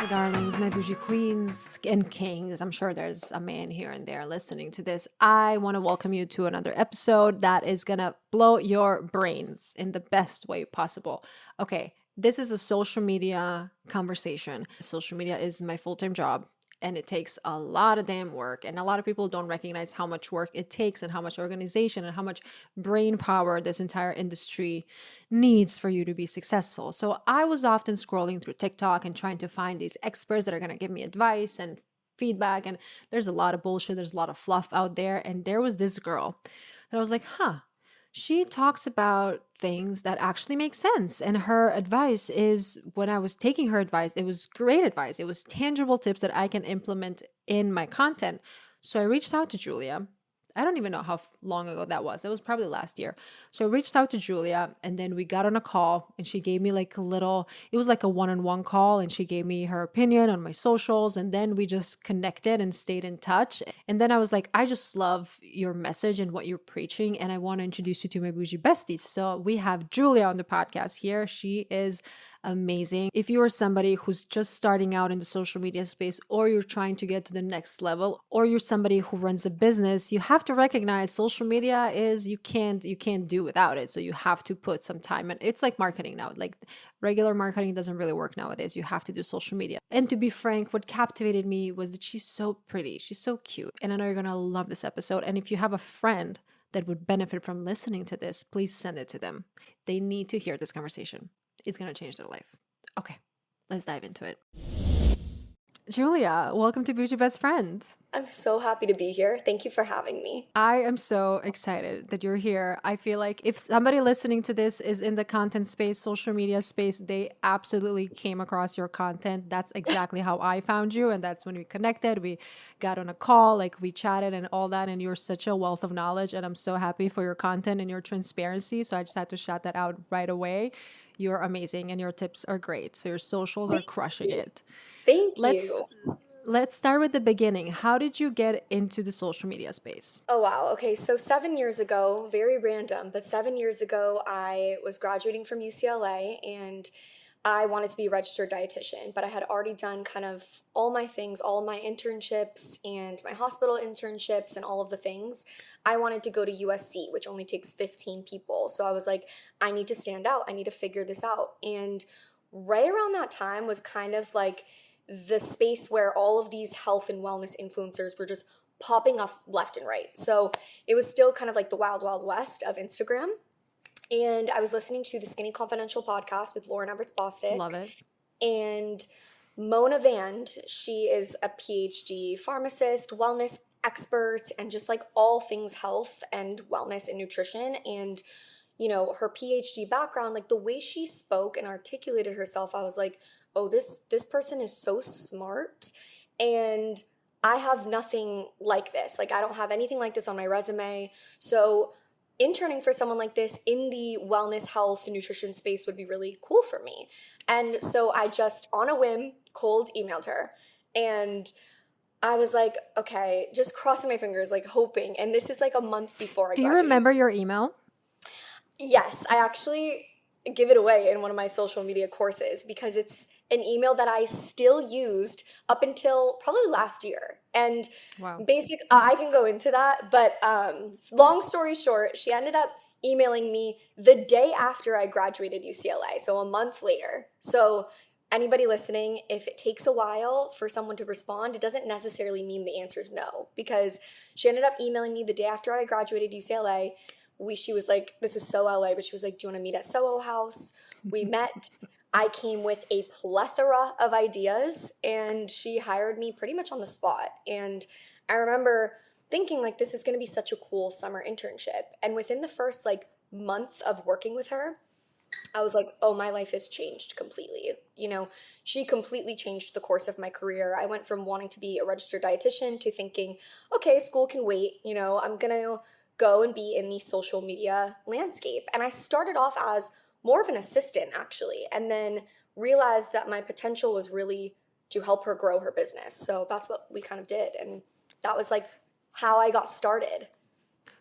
darlings, my bougie queens and kings. I'm sure there's a man here and there listening to this. I want to welcome you to another episode that is going to blow your brains in the best way possible. Okay, this is a social media conversation. Social media is my full time job. And it takes a lot of damn work. And a lot of people don't recognize how much work it takes and how much organization and how much brain power this entire industry needs for you to be successful. So I was often scrolling through TikTok and trying to find these experts that are going to give me advice and feedback. And there's a lot of bullshit, there's a lot of fluff out there. And there was this girl that I was like, she talks about things that actually make sense. And her advice is when I was taking her advice, it was great advice. It was tangible tips that I can implement in my content. So I reached out to Julia. I don't even know how long ago that was. That was probably last year. So I reached out to Julia and then we got on a call and she gave me like a little, it was like a one-on-one call and she gave me her opinion on my socials and then we just connected and stayed in touch. And then I was like, I just love your message and what you're preaching and I want to introduce you to my bougie besties. So we have Julia on the podcast here. She is amazing. If you are somebody who's just starting out in the social media space or you're trying to get to the next level or you're somebody who runs a business, you have to recognize social media is you can't do without it. So you have to put some time and it's like marketing now. Like regular marketing doesn't really work nowadays. You have to do social media. And to be frank, what captivated me was that she's so pretty. She's so cute. And I know you're going to love this episode. And if you have a friend that would benefit from listening to this, please send it to them. They need to hear this conversation. It's going to change their life. Okay, let's dive into it. Julia, welcome to Bougie Best Friend. I'm so happy to be here. Thank you for having me. I am so excited that you're here. I feel like if somebody listening to this is in the content space, social media space, they absolutely came across your content. That's exactly how I found you. And that's when we connected. We got on a call, like we chatted and all that. And you're such a wealth of knowledge. And I'm so happy for your content and your transparency. So I just had to shout that out right away. You're amazing and your tips are great. So your socials are crushing it. Thank Let's you. let's start with the beginning. How did you get into the social media space? Oh, wow. Okay, so 7 years ago, very random, but 7 years ago, I was graduating from UCLA and I wanted to be a registered dietitian, but I had already done kind of all my things, all my internships and my hospital internships and all of the things. I wanted to go to USC, which only takes 15 people. So I was like, I need to stand out. I need to figure this out. And right around that time was kind of like the space where all of these health and wellness influencers were just popping up left and right. So it was still kind of like the wild, wild west of Instagram. And I was listening to the Skinny Confidential podcast with Lauren Everts Bostic. Love it. And Mona Vand, she is a PhD pharmacist, wellness expert, and just like all things health and wellness and nutrition. And, you know, her PhD background, like the way she spoke and articulated herself, I was like, oh, this person is so smart. And I have nothing like this. Like I don't have anything like this on my resume. So interning for someone like this in the wellness, health, and nutrition space would be really cool for me. And so I just, on a whim, cold emailed her. And I was like, okay, just crossing my fingers, like hoping. And this is like a month before I Do you graduated. remember your email? Yes, I actually give it away in one of my social media courses because it's an email that I still used up until probably last year. And Wow. I can go into that, but long story short, she ended up emailing me the day after I graduated UCLA, so a month later. So anybody listening, if it takes a while for someone to respond, it doesn't necessarily mean the answer is no, because she ended up emailing me the day after I graduated UCLA. She was like, this is so LA, but she was like, do you want to meet at Soho House? We met. I came with a plethora of ideas and she hired me pretty much on the spot. And I remember thinking like, this is going to be such a cool summer internship. And within the first like month of working with her, I was like, oh, my life has changed completely. You know, she completely changed the course of my career. I went from wanting to be a registered dietitian to thinking, okay, school can wait. You know, I'm going to go and be in the social media landscape. And I started off as more of an assistant actually, and then realized that my potential was really to help her grow her business. So that's what we kind of did. And that was like how I got started.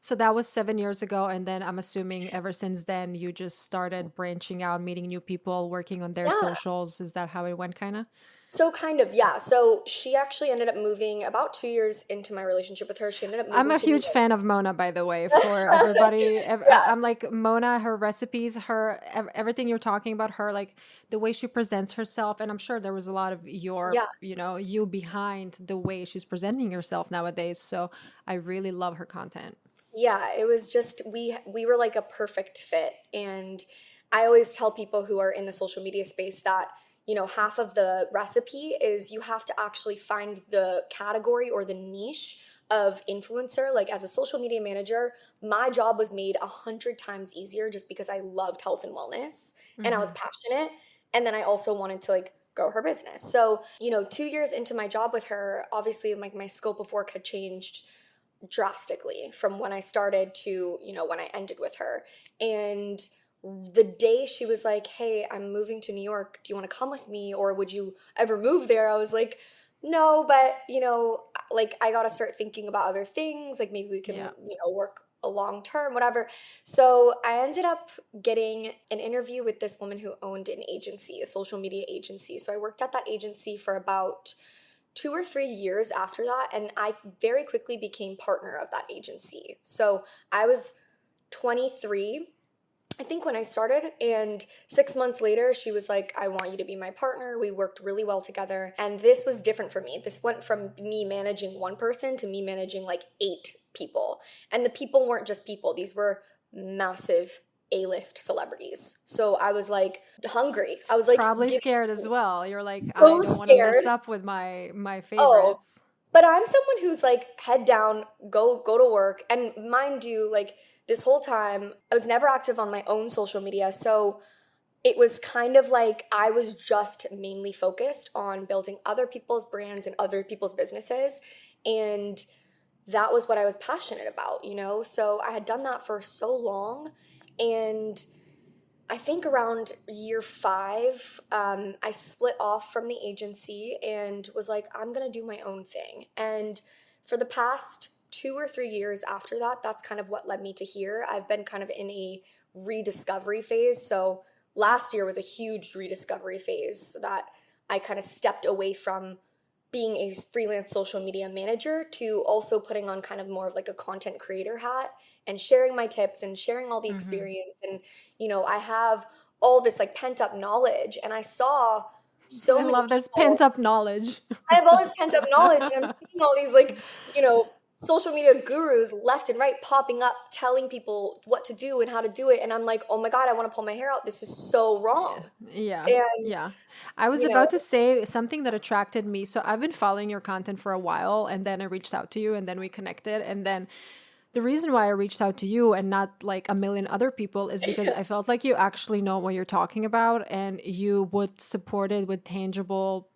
So that was 7 years ago. And then I'm assuming ever since then, you just started branching out, meeting new people, working on their Yeah. socials. Is that how it went kind of? So kind of, yeah. So she actually ended up moving about 2 years into my relationship with her. She ended up I'm moving a to New huge fan of Mona, by the way, for York. everybody. Yeah, I'm like Mona, her recipes, everything you're talking about her, like the way she presents herself. And I'm sure there was a lot of yeah, you behind the way she's presenting herself nowadays. So I really love her content. yeah. It was just we were like a perfect fit, and I always tell people who are in the social media space that half of the recipe is you have to actually find the category or the niche of influencer. Like as a social media manager, my job was made 100 times easier just because I loved health and wellness and I was Hmm. passionate, and then I also wanted to like grow her business. So 2 years into my job with her, obviously like my scope of work had changed drastically from when I started to, when I ended with her. And the day she was like, "Hey, I'm moving to New York. Do you want to come with me or would you ever move there?" I was like, "No, but, like I got to start thinking about other things, like maybe we can, Yeah. work a long term, whatever." So, I ended up getting an interview with this woman who owned an agency, a social media agency. So, I worked at that agency for about 2 or 3 years after that, and I very quickly became partner of that agency. So I was 23, I think, when I started, and 6 months later, she was like, "I want you to be my partner." We worked really well together, and this was different for me. This went from me managing one person to me managing like 8 people, and the people weren't just people; these were massive A-list celebrities. So I was like hungry. I was like, Probably "Give scared me as well. You're like, I so don't want to mess scared." up with my Oh, favorites. but I'm someone who's like head down, go to work. And mind you, like this whole time, I was never active on my own social media. So it was kind of like I was just mainly focused on building other people's brands and other people's businesses. And that was what I was passionate about. So I had done that for so long. And I think around year 5, I split off from the agency and was like, I'm going to do my own thing. And for the past 2 or 3 years after that, that's kind of what led me to here. I've been kind of in a rediscovery phase. So last year was a huge rediscovery phase that I kind of stepped away from being a freelance social media manager to also putting on kind of more of like a content creator hat and sharing my tips and sharing all the Hmm. experience. And I have all this like pent up knowledge, and I saw so I many love this pent people. up knowledge. I have all this pent up knowledge, and I'm seeing all these like, social media gurus left and right popping up telling people what to do and how to do it. And I'm like, oh my God, I want to pull my hair out. This is so wrong. Yeah, And, yeah. I was you know, about to say something that attracted me. So I've been following your content for a while, and then I reached out to you, and then we connected. And then the reason why I reached out to you and not like a million other people is because I felt like you actually know what you're talking about, and you would support it with tangible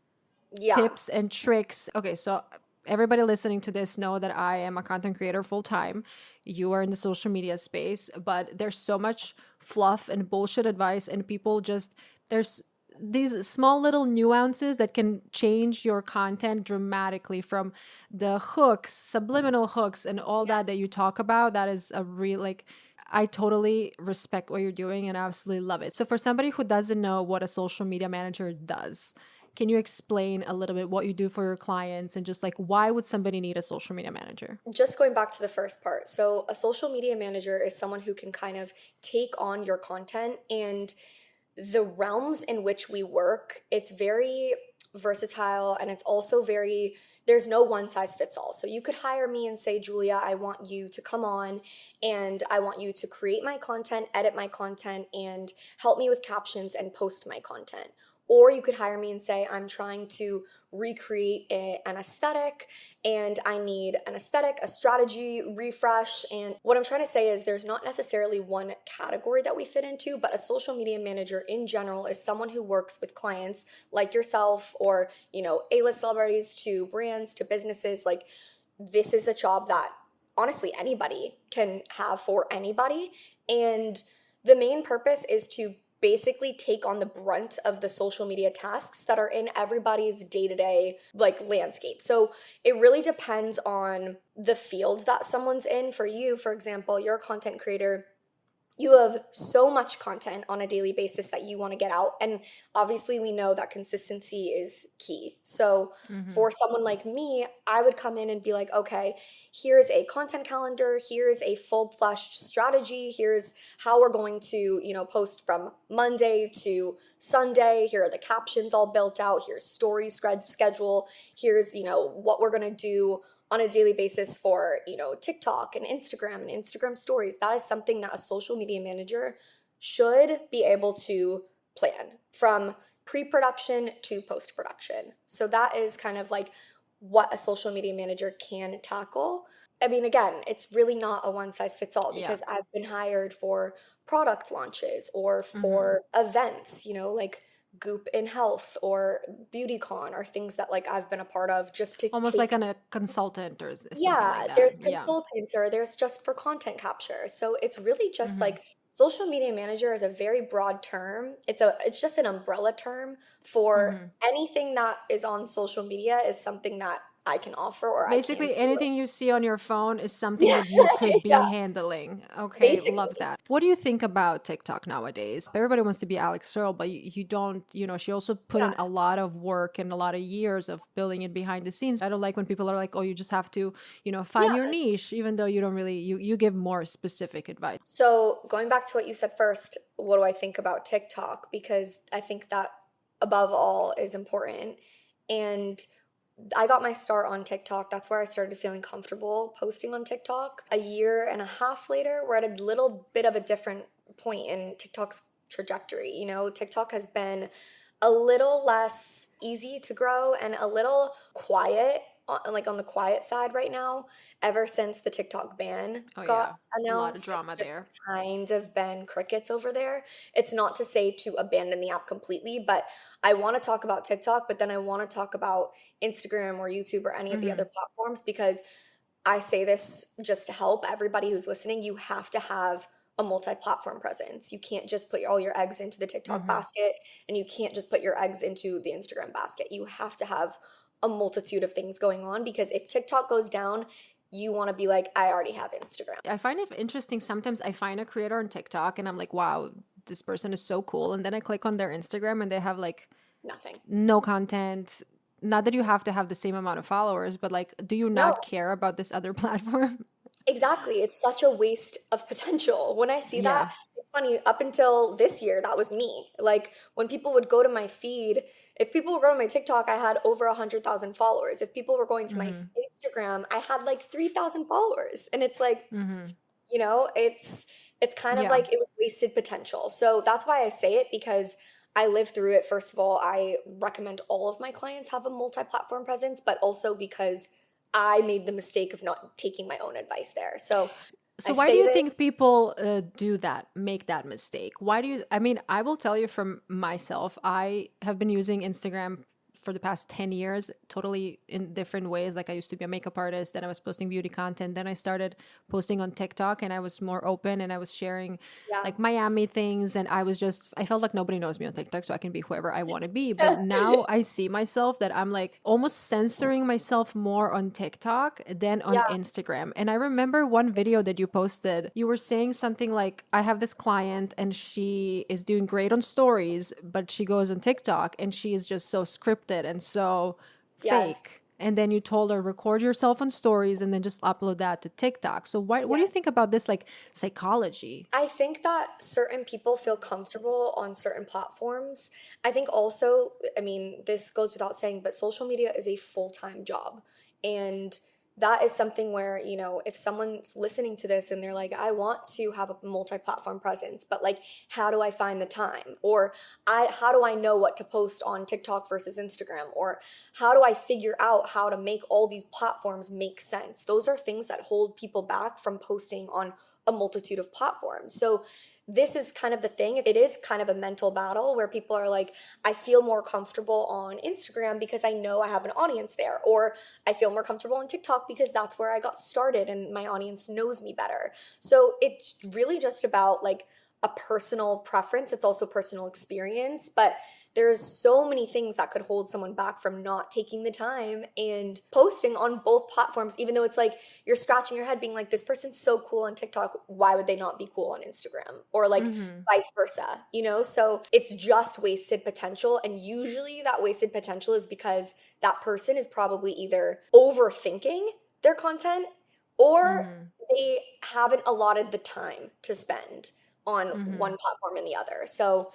yeah, tips and tricks. Okay, so everybody listening to this know that I am a content creator full time. You are in the social media space, but there's so much fluff and bullshit advice, and people just there's these small little nuances that can change your content dramatically, from the hooks, subliminal hooks, and all that you talk about. That is a real like I totally respect what you're doing and absolutely love it. So for somebody who doesn't know what a social media manager does, can you explain a little bit what you do for your clients and just like why would somebody need a social media manager? just going back to the first part. So, a social media manager is someone who can kind of take on your content, and the realms in which we work, it's very versatile, and it's also very, there's no one size fits all. So you could hire me and say, "Julia, I want you to come on and I want you to create my content, edit my content, and help me with captions and post my content." Or you could hire me and say, "I'm trying to recreate an aesthetic, and I need an aesthetic, a strategy refresh." And what I'm trying to say is there's not necessarily one category that we fit into, but a social media manager in general is someone who works with clients like yourself, or, A-list celebrities, to brands, to businesses. Like, this is a job that honestly anybody can have for anybody. And the main purpose is to basically take on the brunt of the social media tasks that are in everybody's day-to-day like landscape. So it really depends on the field that someone's in. For you, for example, you're a content creator, You have so much content on a daily basis that you want to get out. And obviously, we know that consistency is key. So, Mm-hmm. for someone like me, I would come in and be like, okay, here's a content calendar, here's a full-fleshed strategy, here's how we're going to, post from Monday to Sunday. Here are the captions all built out, here's story schedule, here's, what we're going to do on a daily basis for, TikTok and Instagram stories. That is something that a social media manager should be able to plan from pre-production to post-production. So that is kind of like what a social media manager can tackle. I mean, again, it's really not a one size fits all Yeah. because I've been hired for product launches or Mm-hmm. for events, like Goop in Health or BeautyCon are things that like I've been a part of just to Almost like take. a consultant or something like Yeah, that. there's Yeah. consultants or there's just for content capture. So it's really just Mm-hmm. like social media manager is a very broad term. It's just an umbrella term for Mm-hmm. anything that is on social media is something that I can offer or I can Basically, do. anything you see on your phone is something Yeah, that you could be yeah, handling. Okay, love basically. that. What do you think about TikTok nowadays? Everybody wants to be Alex Searle, but you don't, she also put in Yeah, a lot of work and a lot of years of building it behind the scenes. I don't like when people are like, oh, you just have to, find your yeah. niche, even though you don't really, you give more specific advice. So going back to what you said first, what do I think about TikTok? Because I think that above all is important. And I got my start on TikTok. That's where I started feeling comfortable posting on TikTok. A year and a half later, we're at a little bit of a different point in TikTok's trajectory. TikTok has been a little less easy to grow and a little quiet, like on the quiet side right now, ever since the TikTok ban Oh, got yeah. A lot of announced. It's drama just there. kind of been crickets over there. It's not to say to abandon the app completely, but I want to talk about TikTok, but then I want to talk about Instagram or YouTube or any of the Mm-hmm. other platforms because I say this just to help everybody who's listening. You have to have a multi platform presence. You can't just put all your eggs into the TikTok Mm-hmm. basket and you can't just put your eggs into the Instagram basket. You have to have a multitude of things going on because if TikTok goes down, you want to be like, I already have Instagram. I find it interesting. Sometimes I find a creator on TikTok and I'm like, wow, this person is so cool. And then I click on their Instagram and they have like Nothing. no content. Not that you have to have the same amount of followers, but like, do you No, not care about this other platform? exactly. It's such a waste of potential. When I see that, Yeah. it's funny, up until this year, that was me. Like when people would go to my feed, if people were going to my TikTok, I had over 100,000 followers. If people were going to my Mm-hmm. Instagram, I had like 3,000 followers. And it's like, Mm-hmm. it's kind of Yeah. like it was wasted potential. So that's why I say it because I lived through it. First of all, I recommend all of my clients have a multi-platform presence, but also because I made the mistake of not taking my own advice there. So I So why do say you this, think people do that, make that mistake? Why do you, I mean, I will tell you from myself, I have been using Instagram for the past 10 years, totally in different ways. Like I used to be a makeup artist, then I was posting beauty content, then I started posting on TikTok and I was more open and I was sharing yeah. like Miami things. And I felt like nobody knows me on TikTok, so I can be whoever I want to be. But now I see myself that I'm like almost censoring myself more on TikTok than on Yeah. Instagram. And I remember one video that you posted, you were saying something like, I have this client and she is doing great on stories, but she goes on TikTok and she is just so scripted and so Yes. fake. And then you told her, record yourself on stories and then just upload that to TikTok. So what do you Yes. think about this like psychology? I think that certain people feel comfortable on certain platforms. I think also, I mean, this goes without saying, but social media is a full-time job. And that is something where, if someone's listening to this and they're like, I want to have a multi-platform presence, but like, how do I find the time? Or how do I know what to post on TikTok versus Instagram? Or how do I figure out how to make all these platforms make sense? Those are things that hold people back from posting on a multitude of platforms. So this is kind of the thing. It is kind of a mental battle where people are like, I feel more comfortable on Instagram because I know I have an audience there. Or I feel more comfortable on TikTok because that's where I got started and my audience knows me better. So it's really just about like a personal preference. It's also personal experience. But there's so many things that could hold someone back from not taking the time and posting on both platforms, even though it's like you're scratching your head being like, this person's so cool on TikTok, why would they not be cool on Instagram? Or like Mm-hmm. vice versa, you know? So it's just wasted potential. And usually that wasted potential is because that person is probably either overthinking their content or Mm-hmm. they haven't allotted the time to spend on Mm-hmm. one platform and the other. So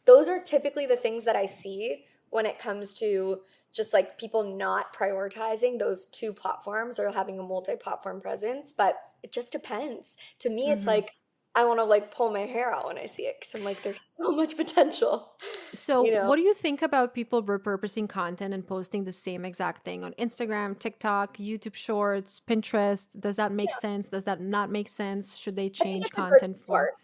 those are typically the things that I see when it comes to just like people not prioritizing those two platforms or having a multi-platform presence, but it just depends. To me, it's Mm-hmm. like I want to like pull my hair out when I see it because I'm like, there's so much potential, So, you know? what do you think about people repurposing content and posting the same exact thing on Instagram, TikTok, YouTube Shorts, Pinterest? Does that make sense? Does that not make sense? Should they I think change it's a good content for? start.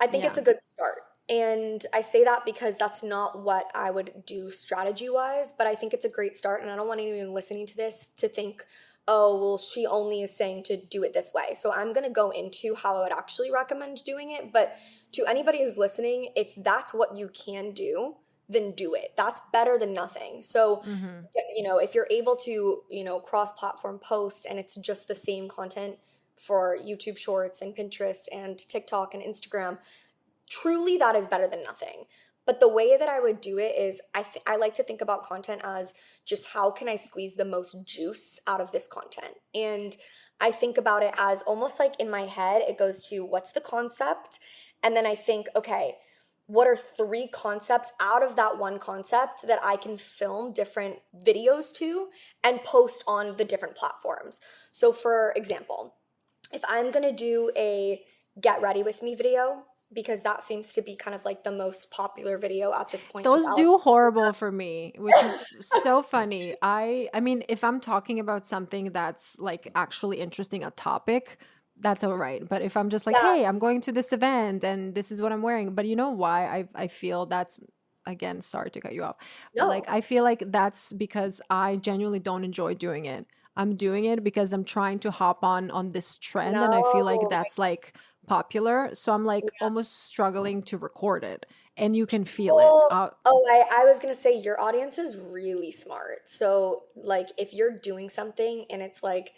I think it's Yeah. a good start. And I say that because that's not what I would do strategy wise, but I think it's a great start. And I don't want anyone listening to this to think, oh, well, she only is saying to do it this way. So I'm going to go into how I would actually recommend doing it. But to anybody who's listening, if that's what you can do, then do it. That's better than nothing. So, Mm-hmm. if you're able to, cross platform post and it's just the same content for YouTube Shorts and Pinterest and TikTok and Instagram, truly that is better than nothing. But the way that I would do it is I like to think about content as just how can I squeeze the most juice out of this content? And I think about it as almost like in my head, it goes to what's the concept? And then I think, okay, what are three concepts out of that one concept that I can film different videos to and post on the different platforms? So, for example, if I'm gonna do a get ready with me video, because that seems to be kind of like the most popular video at this point with Those Alex. do horrible for me, which is so funny. I mean, if I'm talking about something that's like actually interesting, a topic, that's all right. But if I'm just like, Yeah, hey, I'm going to this event and this is what I'm wearing, but you know why I feel that's, again, sorry to cut you off, but like no, I feel like that's because I genuinely don't enjoy doing it. I'm doing it because I'm trying to hop on this trend and I feel like no. that's like popular. So I'm like almost struggling to record it and you can feel it. Well, oh, I was gonna say your audience is really smart. So, like, if you're doing something and it's like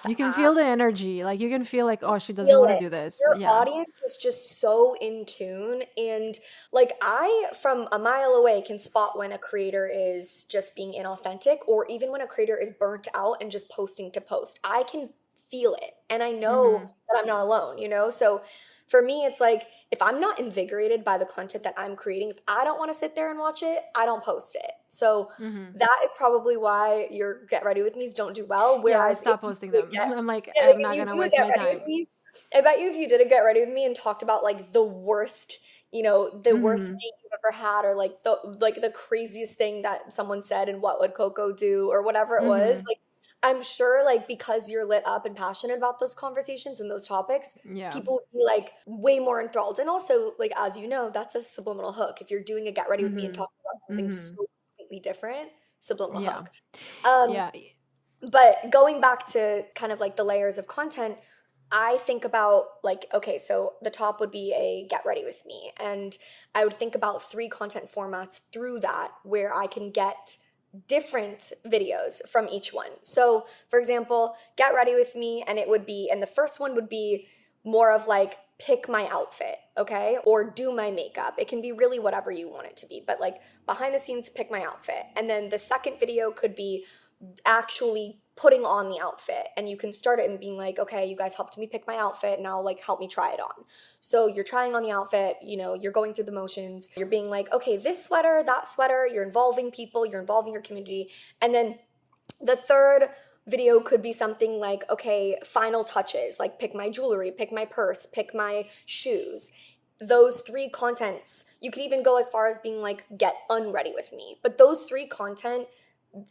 You can feel the half-assed, energy. Like you can feel like, oh, she doesn't feel want to it. do this. Your Yeah. audience is just so in tune. And like I, from a mile away, can spot when a creator is just being inauthentic or even when a creator is burnt out and just posting to post. I can feel it. And I know Mhm. that I'm not alone? So for me, it's like if I'm not invigorated by the content that I'm creating, if I don't want to sit there and watch it, I don't post it. So Mhm. that is probably why your get ready with me's don't do well. Yeah, I Whereas if stopped you posting do a them. get I'm like, yeah, like I'm if not you gonna do a waste get my ready with time. me, I bet you if you did a get ready with me and talked about like the worst, the worst Mhm. date you've ever had, or like the craziest thing that someone said and what would Coco do or whatever it was, Mhm. like I'm sure like because you're lit up and passionate about those conversations and those topics, Yeah. people would be like way more enthralled. And also, like as you know, that's a subliminal hook. If you're doing a get ready with me and Mhm. talking about something Mhm. so completely different, subliminal Yeah. hook. Um, Yeah. but going back to kind of like the layers of content, I think about like, okay, so the top would be a get ready with me. And I would think about three content formats through that where I can get different videos from each one. So, for example, get ready with me, and and the first one would be more of like, pick my outfit, okay? Or do my makeup. It can be really whatever you want it to be, but like behind the scenes, pick my outfit. And then the second video could be actually putting on the outfit, and you can start it and being like, okay, you guys helped me pick my outfit, now like help me try it on. So you're trying on the outfit, you're going through the motions, you're being like, okay, this sweater, that sweater, you're involving people, you're involving your community. And then the third video could be something like, okay, final touches, like pick my jewelry, pick my purse, pick my shoes. Those three contents, you could even go as far as being like, get unready with me. But those three content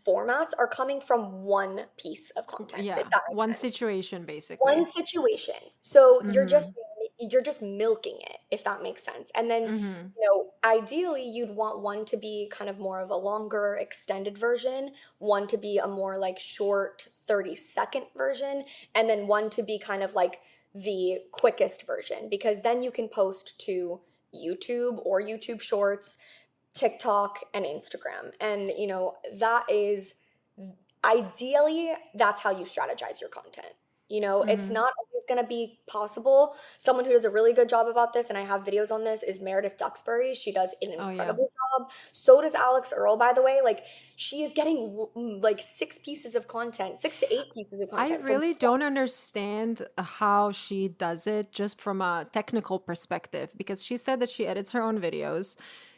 formats are coming from one piece of content, if Yeah. that One makes sense. situation basically. One situation. So Mhm. you're just milking it, if that makes sense. And then, Mhm. ideally you'd want one to be kind of more of a longer extended version, one to be a more like short 30-second version, and then one to be kind of like the quickest version, because then you can post to YouTube or YouTube Shorts TikTok, and Instagram. And, that is ideally, that's how you strategize your content. It's Mm-hmm. not always going to be possible. Someone who does a really good job about this, and I have videos on this, is Meredith Duxbury. She does an Oh yeah. incredible job. So does Alex Earl, by the way. Like, she is getting like 6 to 8 pieces of I content from. really don't understand how she does it just from a technical perspective because she said that she edits her own videos.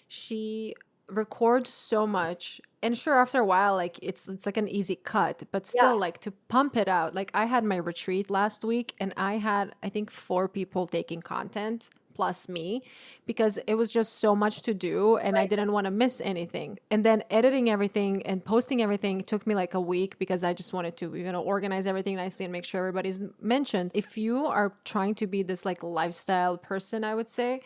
She records so much and sure after a while like it's like an easy cut, but Yeah, still like to pump it out. Like I had my retreat last week and I had I think 4 people taking content plus me because it was just so much to do and I right. didn't want to miss anything. And then editing everything and posting everything took me like a week because I just wanted to, organize everything nicely and make sure everybody's mentioned. If you are trying to be this like lifestyle person, I would say,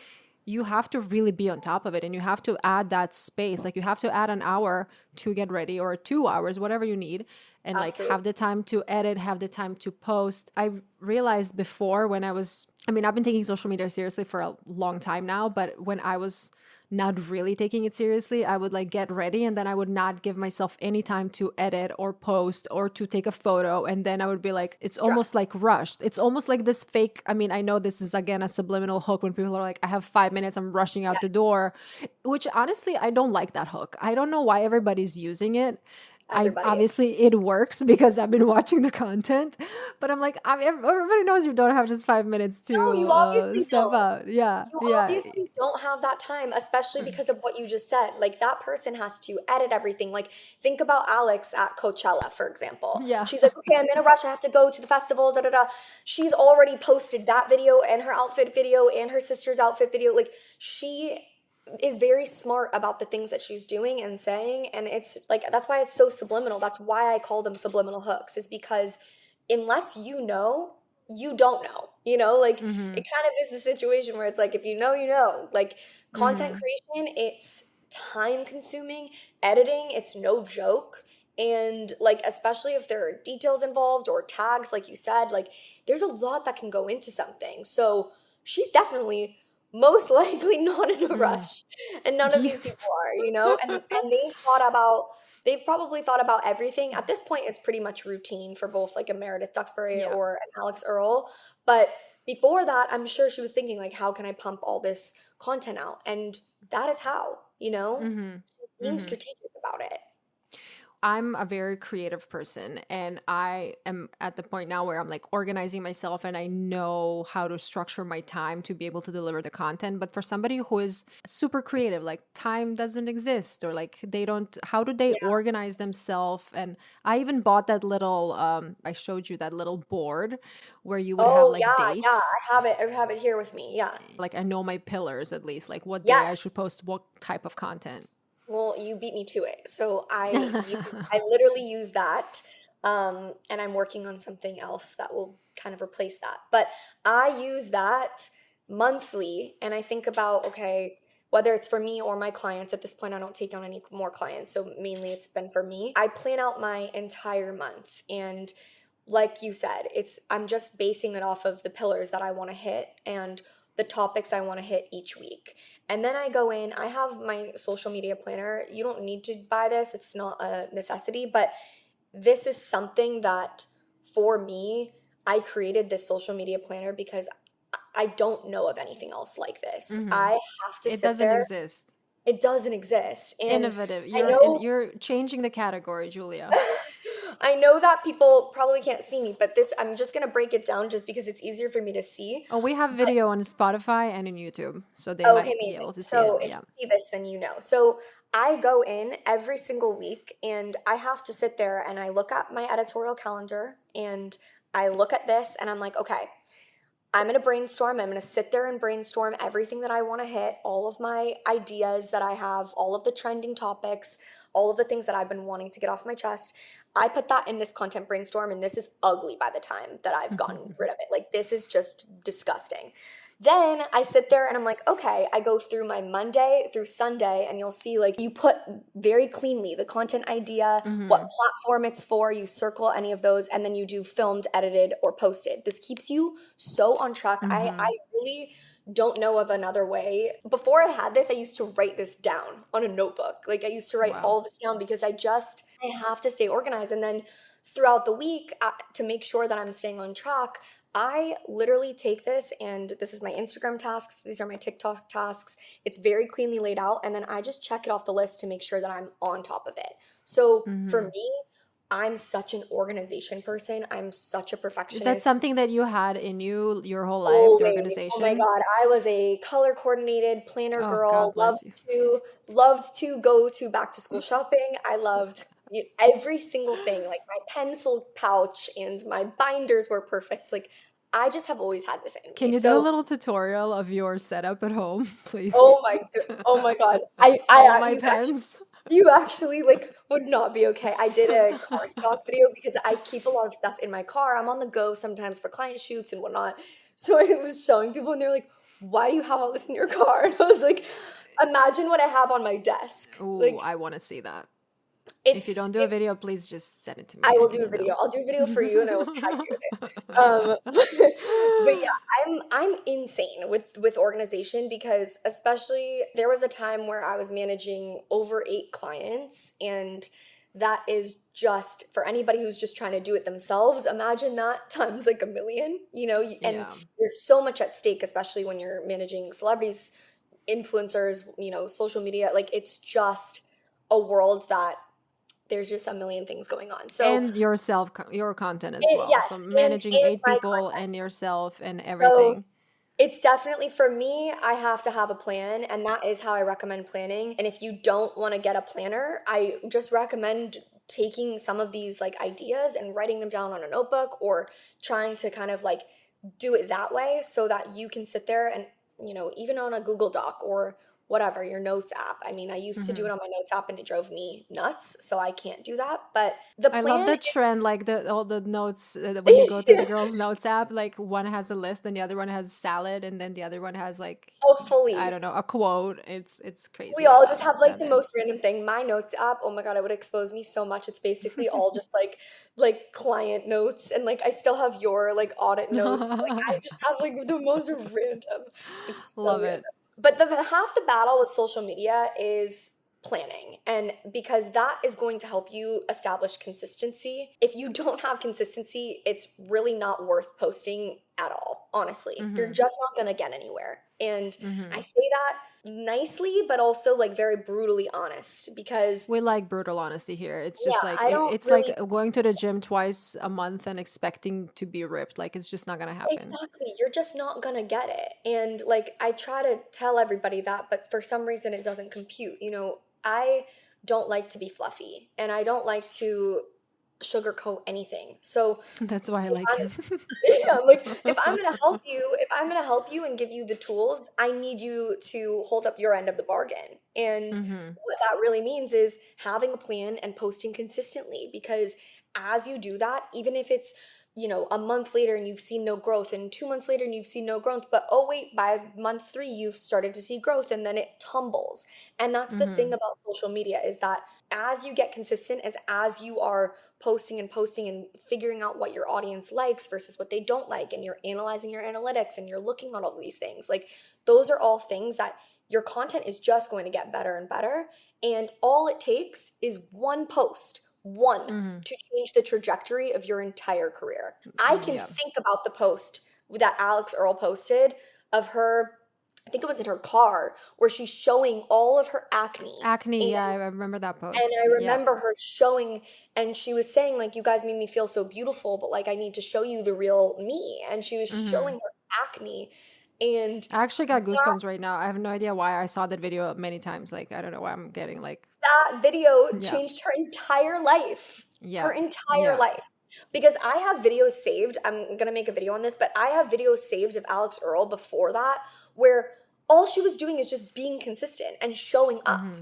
you have to really be on top of it and you have to add that space. Like you have to add an hour to get ready or 2 hours, whatever you need, and like Absolutely. have the time to edit, have the time to post. I realized before when I mean, I've been taking social media seriously for a long time now, but when I was not really taking it seriously, I would like get ready and then I would not give myself any time to edit or post or to take a photo. And then I would be like, it's almost like rushed. It's almost like this fake. I mean, I know this is again a subliminal hook when people are like, I have 5 minutes, I'm rushing out Yeah, the door, which honestly, I don't like that hook. I don't know why everybody's using it. I everybody is. obviously it works because I've been watching the content, but I'm like, everybody knows you don't have just 5 minutes No, to you obviously step don't. out. Yeah, You yeah, obviously don't have that time, especially because of what you just said. Like, that person has to edit everything. Like, think about Alex at Coachella, for example. yeah. She's like, okay, I'm in a rush. I have to go to the festival, da da da. She's already posted that video and her outfit video and her sister's outfit video. Like, she is very smart about the things that she's doing and saying. And it's like, that's why it's so subliminal. That's why I call them subliminal hooks, is because unless you know, you don't know. Like, Mm-hmm. it kind of is the situation where it's like, if you know, you know. Like, content Mm-hmm. creation, it's time consuming. Editing, it's no joke. And like, especially if there are details involved or tags, like you said, like, there's a lot that can go into something. So she's definitely most likely not in a Mm. rush. And none of Yeah. these people are, and they've probably thought about everything. At this point, it's pretty much routine for both like a Meredith Duxbury Yeah. or an Alex Earl. But before that, I'm sure she was thinking like, how can I pump all this content out? And that is how, Mm-hmm. being Mm-hmm. strategic about it. I'm a very creative person and I am at the point now where I'm like organizing myself and I know how to structure my time to be able to deliver the content. But for somebody who is super creative, like time doesn't exist or like they don't, how do they Yeah. organize themselves? And I even bought that little, I showed you that little board where you would have Oh like yeah, yeah. dates. I have it here with me. Yeah. Like I know my pillars at least, like what day I Yes. should post what type of content. Well, you beat me to it. So I literally use that. And I'm working on something else that will kind of replace that. But I use that monthly and I think about, okay, whether it's for me or my clients, at this point I don't take on any more clients. So mainly it's been for me. I plan out my entire month, and like you said, I'm just basing it off of the pillars that I want to hit and the topics I want to hit each week. And then I go in, I have my social media planner. You don't need to buy this, it's not a necessity, but this is something that for me, I created this social media planner because I don't know of anything else like this. Hmm. I have to It sit doesn't there. exist. It doesn't exist. And Innovative. I You're know you're changing the category, Julia. I know that people probably can't see me, but this I'm just gonna break it down just because it's easier for me to see. Oh, we have But video on Spotify and in YouTube, so they okay, might be amazing. able to see So it. if Yeah. you see this, then you know. So I go in every single week and I have to sit there and I look at my editorial calendar and I look at this and I'm like, okay, I'm going to brainstorm. I'm going to sit there and brainstorm everything that I want to hit, all of my ideas that I have, all of the trending topics, all of the things that I've been wanting to get off my chest. I put that in this content brainstorm, and this is ugly by the time that I've gotten rid of it. Like, this is just disgusting. Then I sit there and I'm like, okay, I go through my Monday through Sunday, and you'll see like you put very cleanly the content idea, what Hmm. platform it's for, you circle any of those, and then you do filmed, edited, or posted. This keeps you so on track. I Hmm. really don't know of another way. Before I had this, I used to write this down on a notebook. Like I used to write Wow. all of this down because I have to stay organized. And then throughout the week, to make sure that I'm staying on track, I literally take this, and this is my Instagram tasks. These are my TikTok tasks. It's very cleanly laid out. And then I just check it off the list to make sure that I'm on top of it. So for Hmm. me, I'm such an organization person. I'm such a Is that perfectionist. something that you had in you your whole life, the Always. Oh my organization? God. I was a color coordinated planner Oh, girl. God bless you. Loved to go to back to school shopping. I loved every single thing. Like my pencil pouch and my binders were perfect. Like I just have always had this in me. Can you do a So, little tutorial of your setup at home, please? oh my God. All my pens. You actually like would not be okay. I did a car stock video because I keep a lot of stuff in my car. I'm on the go sometimes for client shoots and whatnot. So I was showing people and they're like, "Why do you have all this in your car?" And I was like, "Imagine what I have on my desk." Oh, Like I want to see that. If you it's don't do a it video, please just send it to I me. I will need do a to video. know. I'll do a video for you and I will tag you in it. But yeah, I'm insane with organization because especially there was a time where I was managing over 8 clients, and that is just for anybody who's just trying to do it themselves. Imagine that times like a million, and Yeah. there's so much at stake, especially when you're managing celebrities, influencers, social media. Like it's just a world that there's just a million things going on. So And yourself, your content as well. So yes, managing and eight my people content. and yourself and So everything. it's definitely for me, I have to have a plan, and that is how I recommend planning. And if you don't want to get a planner, I just recommend taking some of these like ideas and writing them down on a notebook or trying to kind of like do it that way so that you can sit there and, even on a Google Doc or whatever, your notes app. I mean, I used to do Hmm. it on my notes app and it drove me nuts, so I can't do that. But the I love plan the trend, like the all the notes when you go to the girls' notes app, like one has a list and the other one has salad, and then the other one has like oh, I fully. don't know, a quote. It's We crazy all that just have like that the end. most random thing. My notes app, oh my God, it would expose me so much. It's basically all just like client notes, and like I still have your like audit notes. Like I just have like the most random. It's so Love random. it. But the half the battle with social media is planning. And because that is going to help you establish consistency. If you don't have consistency, it's really not worth posting at all, honestly. You're Hmm. just not going to get anywhere. And I Hmm. say that nicely, but also like very brutally honest because We like brutal honesty here. It's just yeah, like I don't it's like really going to the gym twice a month and expecting to be ripped. Like it's just not gonna happen. exactly, you're just not gonna get it. And like I try to tell everybody that, but for some reason it doesn't compute. I don't like to be fluffy and I don't like to sugarcoat anything. So That's why I if like I'm you. yeah, like if I'm gonna help you and give you the tools, I need you to hold up your end of the bargain. And Hmm. what that really means is having a plan and posting consistently because as you do that, even if it's, a month later and you've seen no growth, and 2 months later and you've seen no growth, but oh wait, by month 3 you've started to see growth and then it tumbles. And that's the thing Hmm. about social media is that as you get consistent, as you are posting and posting and figuring out what your audience likes versus what they don't like, and you're analyzing your analytics and you're looking at all of these things, like those are all things that your content is just going to get better and better. And all it takes is one post, one, Hmm. to change the trajectory of your entire career. I can Yeah. think about the post that Alex Earl posted of her, I think it was in her car, where she's showing all of her acne. Acne, yeah, I remember that And post. I Yeah. remember her showing, and she was saying, like, you guys made me feel so beautiful, but like, I need to show you the real me. And she was showing Hmm. her acne. And I actually got that, goosebumps right now. I have no idea why. I saw that video many times. Like I don't know why I'm getting like that video yeah. changed her entire life. Her Yeah. entire Yeah. life. Because I have videos saved. I'm going to make a video on this, but I have videos saved of Alex Earl before that where all she was doing is just being consistent and showing up. Hmm.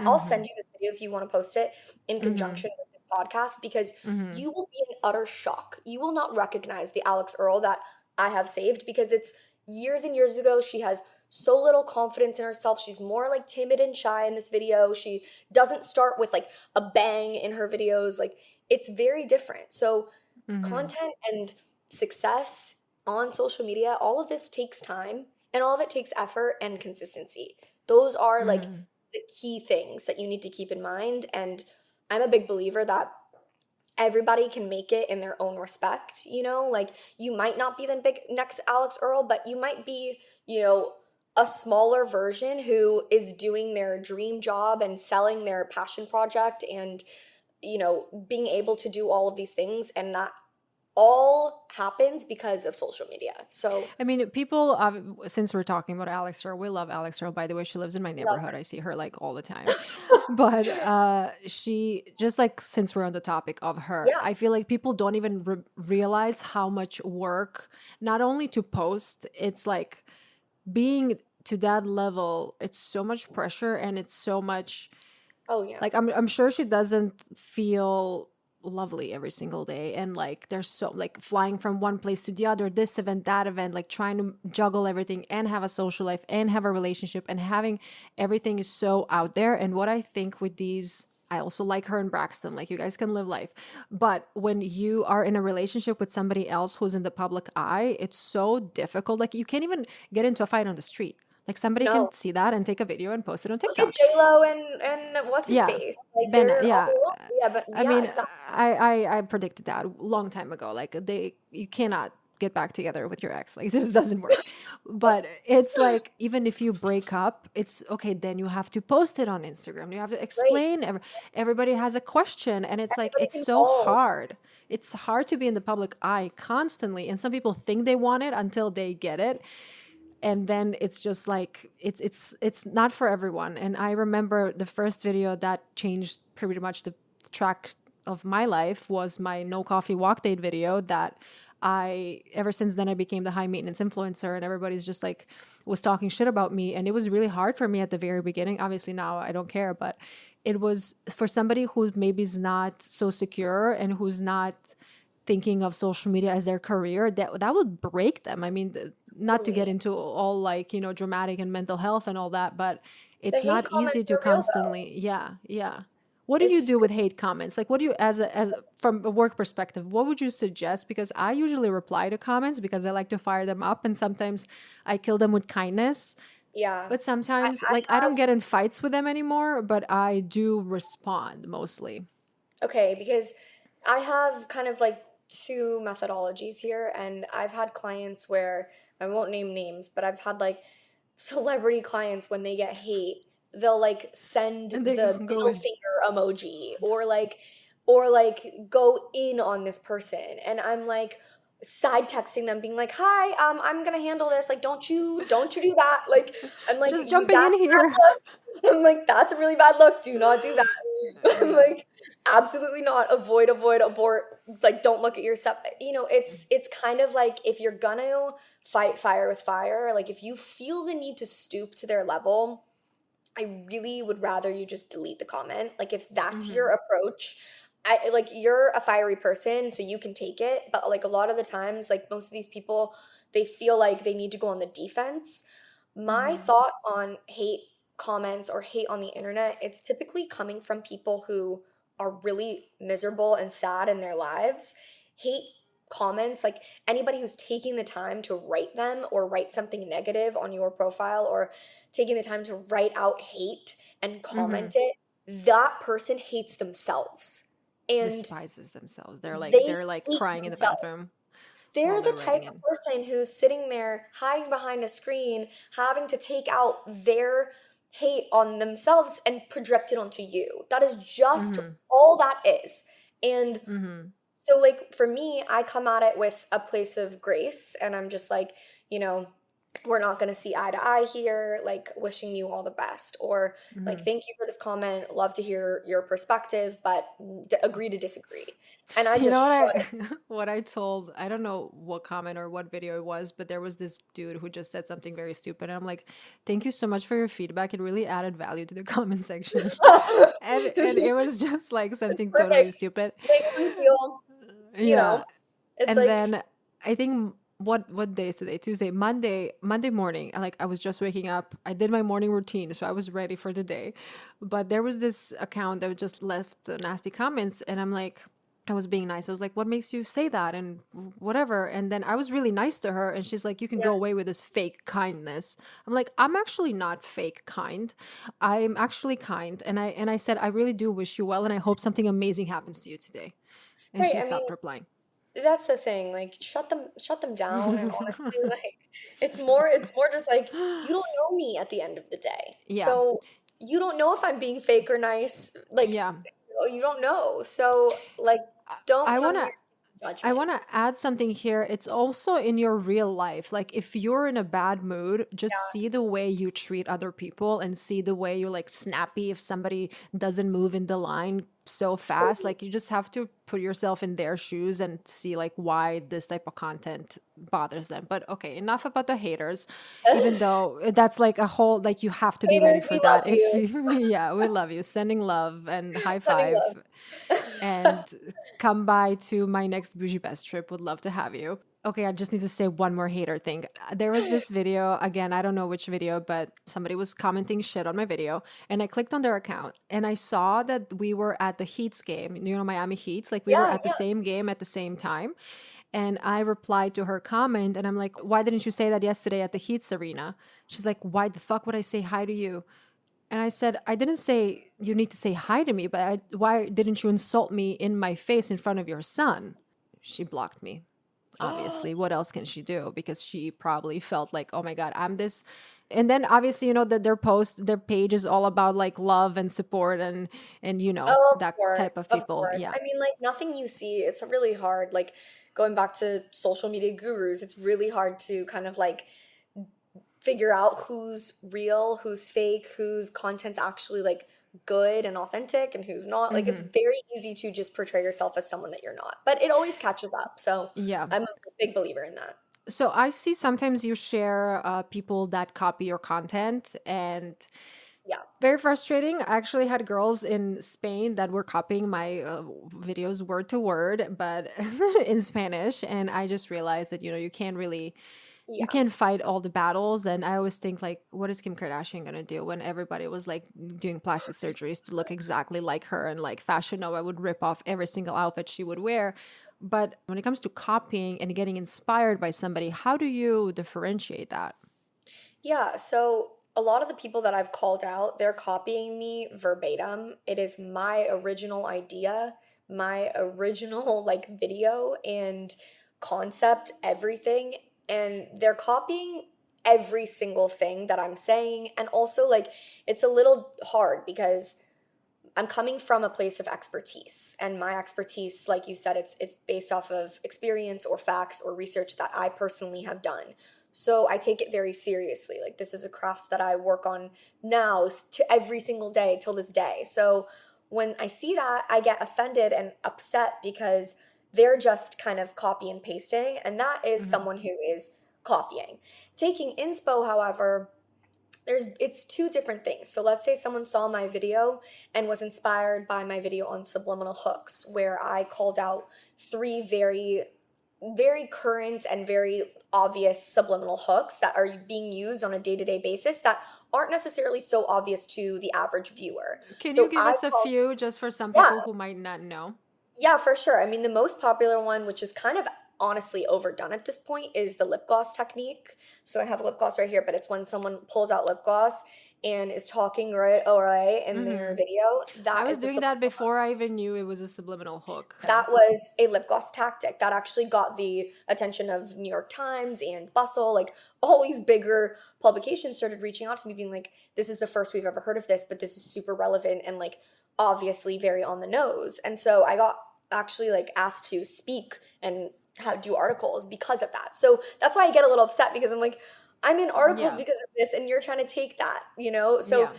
I'll Hmm. send you this video if you want to post it in Hmm. conjunction with this podcast because Hmm. you will be in utter shock. You will not recognize the Alex Earl that I have saved because it's years and years ago. She has so little confidence in herself. She's more like timid and shy in this video. She doesn't start with like a bang in her videos. Like it's very different. So Hmm. content and success on social media, all of this takes time. And all of it takes effort and consistency. Those are like Mhm. the key things that you need to keep in mind. And I'm a big believer that everybody can make it in their own respect, you know? Like you might not be the big next Alex Earl, but you might be, you know, a smaller version who is doing their dream job and selling their passion project and, you know, being able to do all of these things, and that all happens because of social media. So, I mean, people, since we're talking about Alex Earl, we love Alex Earl. By the way, she lives in my love neighborhood. her. I see her like all the time. But she, just like since we're on the topic of her, Yeah. I feel like people don't even realize how much work, not only to post, it's like being to that level, it's so much pressure and it's so much Oh yeah. like I'm sure she doesn't feel lovely every single day, and like there's so like flying from one place to the other, this event, that event, like trying to juggle everything and have a social life and have a relationship, and having everything is so out there. And what I think with these, I also like her and Braxton, like you guys can live life, but when you are in a relationship with somebody else who's in the public eye, it's so difficult. Like you can't even get into a fight on the street. Like somebody can No. see that and take a video and post it on Look at TikTok. J Lo and what's his Yeah. face? Like Ben, they're yeah. all yeah, but I yeah, mean, exactly. I predicted that a long time ago. Like you cannot get back together with your ex. Like it just doesn't work. But it's like even if you break up, it's okay. Then you have to post it on Instagram. You have to Right. explain. Everybody has a question, and it's like it's Everybody's so involved. hard. It's hard to be in the public eye constantly, and some people think they want it until they get it, and then it's just like it's not for everyone. And I remember the first video that changed pretty much the track of my life was my no coffee walk date video that I ever since then I became the high maintenance influencer, and everybody's just like was talking shit about me, and it was really hard for me at the very beginning. Obviously now I don't care, but it was for somebody who maybe is not so secure and who's not thinking of social media as their career, that would break them. I mean, not to get Totally. into all like, dramatic and mental health and all that, but The it's hate not easy comments to are real though. constantly, yeah, yeah. What do you It's do with hate comments? Like what do you, from a work perspective, what would you suggest? Because I usually reply to comments because I like to fire them up, and sometimes I kill them with kindness. yeah. But sometimes I like I don't have get in fights with them anymore, but I do respond mostly. okay, because I have kind of like two methodologies here, and I've had clients where I won't name names, but I've had like celebrity clients when they get hate, they'll like send And they the go middle in. finger emoji or like go in on this person, and I'm like side texting them being like, "Hi, I'm going to handle this. Like don't you do that." Like I'm like Just jumping in that's here. I'm like, that's a really bad look. Do not do that. I'm Yeah. like, absolutely not. Avoid, abort. Like, don't look at yourself. You know, it's kind of like if you're gonna fight fire with fire, like if you feel the need to stoop to their level, I really would rather you just delete the comment. Like if that's your Hmm. approach, I like you're a fiery person, so you can take it. But like a lot of the times, like most of these people, they feel like they need to go on the defense. My Hmm. thought on hate comments or hate on the internet, it's typically coming from people who are really miserable and sad in their lives. Hate comments, like anybody who's taking the time to write them or write something negative on your profile or taking the time to write out hate and Hmm. comment it, that person hates themselves. And Despises themselves. They're like they they're like hate crying in the themselves. bathroom while They're they're the type writing it. of person who's sitting there hiding behind a screen, having to take out their hate on themselves and project it onto you. That is just Hmm. all that is. And Hmm. so, like, for me, I come at it with a place of grace, and I'm just like, you know, we're not going to see eye to eye here, like, wishing you all the best. Or, like, Hmm. thank you for this comment. Love to hear your perspective, but agree to disagree. And I You just know what shut I it. what I told, I don't know what comment or what video it was, but there was this dude who just said something very stupid. And I'm like, thank you so much for your feedback. It really added value to the comment section. And it was just like It's something totally perfect. stupid. Makes them feel, you know, Yeah. it's And like, then I think what day is today? Tuesday, Monday morning. Like I was just waking up. I did my morning routine, so I was ready for the day. But there was this account that just left the nasty comments, and I'm like, I was being nice. I was like, "What makes you say that?" and whatever. And then I was really nice to her, and she's like, "You can Yeah. go away with this fake kindness." I'm like, "I'm actually not fake kind. I'm actually kind." And I said, "I really do wish you well, and I hope something amazing happens to you today." And Right. she I mean, stopped replying. that's the thing. Like, shut them down. And honestly, like, it's more just like you don't know me at the end of the day. Yeah, So you don't know if I'm being fake or nice. Like, yeah. you don't know. So like, don't I come want here to with I judgment. want to add something here. It's also in your real life. Like if you're in a bad mood, just Yeah. see the way you treat other people and see the way you're like snappy if somebody doesn't move in the line so fast. Totally. Like you just have to put yourself in their shoes and see like why this type of content bothers them. But okay, enough about the haters. Even though that's like a whole like you have to be ready Haters, for we love that. If you. yeah, we love you. Sending love and high Sending five love. and come by to my next Bougie Best trip. Would love to have you. Okay, I just need to say one more hater thing. There was this video, again, I don't know which video, but somebody was commenting shit on my video. And I clicked on their account and I saw that we were at the Heats game, you know, Miami Heats. Like we were Yeah, at the yeah. same game at the same time. And I replied to her comment and I'm like, why didn't you say that yesterday at the Heats arena? She's like, why the fuck would I say hi to you? And I said, I didn't say you need to say hi to me, but why didn't you insult me in my face in front of your son? She blocked me. Obviously, what else can she do? Because she probably felt like, oh my God, I'm this. And then obviously, you know, that their page is all about like love and support and you know, Oh, of that type course, of of people. course. Yeah. I mean, like nothing you see, it's really hard. Like going back to social media gurus, it's really hard to kind of like figure out who's real, who's fake, whose content's actually like good and authentic and who's not. Like it's Hmm. very easy to just portray yourself as someone that you're not. But it always catches up. So Yeah. I'm a big believer in that. So I see sometimes you share people that copy your content and Yeah. very frustrating. I actually had girls in Spain that were copying my videos word to word, but in Spanish. And I just realized that, you know, you Yeah. can't fight all the battles. And I always think like, what is Kim Kardashian going to do when everybody was like doing plastic surgeries to look exactly like her and like Fashion Nova would rip off every single outfit she would wear. But when it comes to copying and getting inspired by somebody, how do you differentiate that? Yeah, so a lot of the people that I've called out, they're copying me verbatim. It is my original idea, my original like video and concept, everything. And they're copying every single thing that I'm saying. And also, like, it's a little hard because I'm coming from a place of expertise. And my expertise, like you said, it's based off of experience or facts or research that I personally have done. So I take it very seriously. Like this is a craft that I work on now to every single day till this day. So when I see that, I get offended and upset because they're just kind of copy and pasting, and that is Hmm. someone who is copying. Taking inspo, however, it's two different things. So let's say someone saw my video and was inspired by my video on subliminal hooks, where I called out three very current and very obvious subliminal hooks that are being used on a day-to-day basis that aren't necessarily so obvious to the average viewer. Can you So give I us a call, few just for some yeah, people who might not know? yeah, for sure. I mean, the most popular one, which is kind of honestly overdone at this point, is the lip gloss technique. So I have lip gloss right here, but it's when someone pulls out lip gloss and is talking right away in their Hmm. video. I That was is the doing that before I even knew it was a subliminal hook. that was a lip gloss tactic that actually got the attention of New York Times and Bustle. Like all these bigger publications started reaching out to me, being like, "This is the first we've ever heard of this, but this is super relevant and like obviously very on the nose." And so I got actually like asked to speak and do articles because of that. So that's why I get a little upset because I'm like, I'm in articles Yeah. because of this, and you're trying to take that, you know? So, Yeah.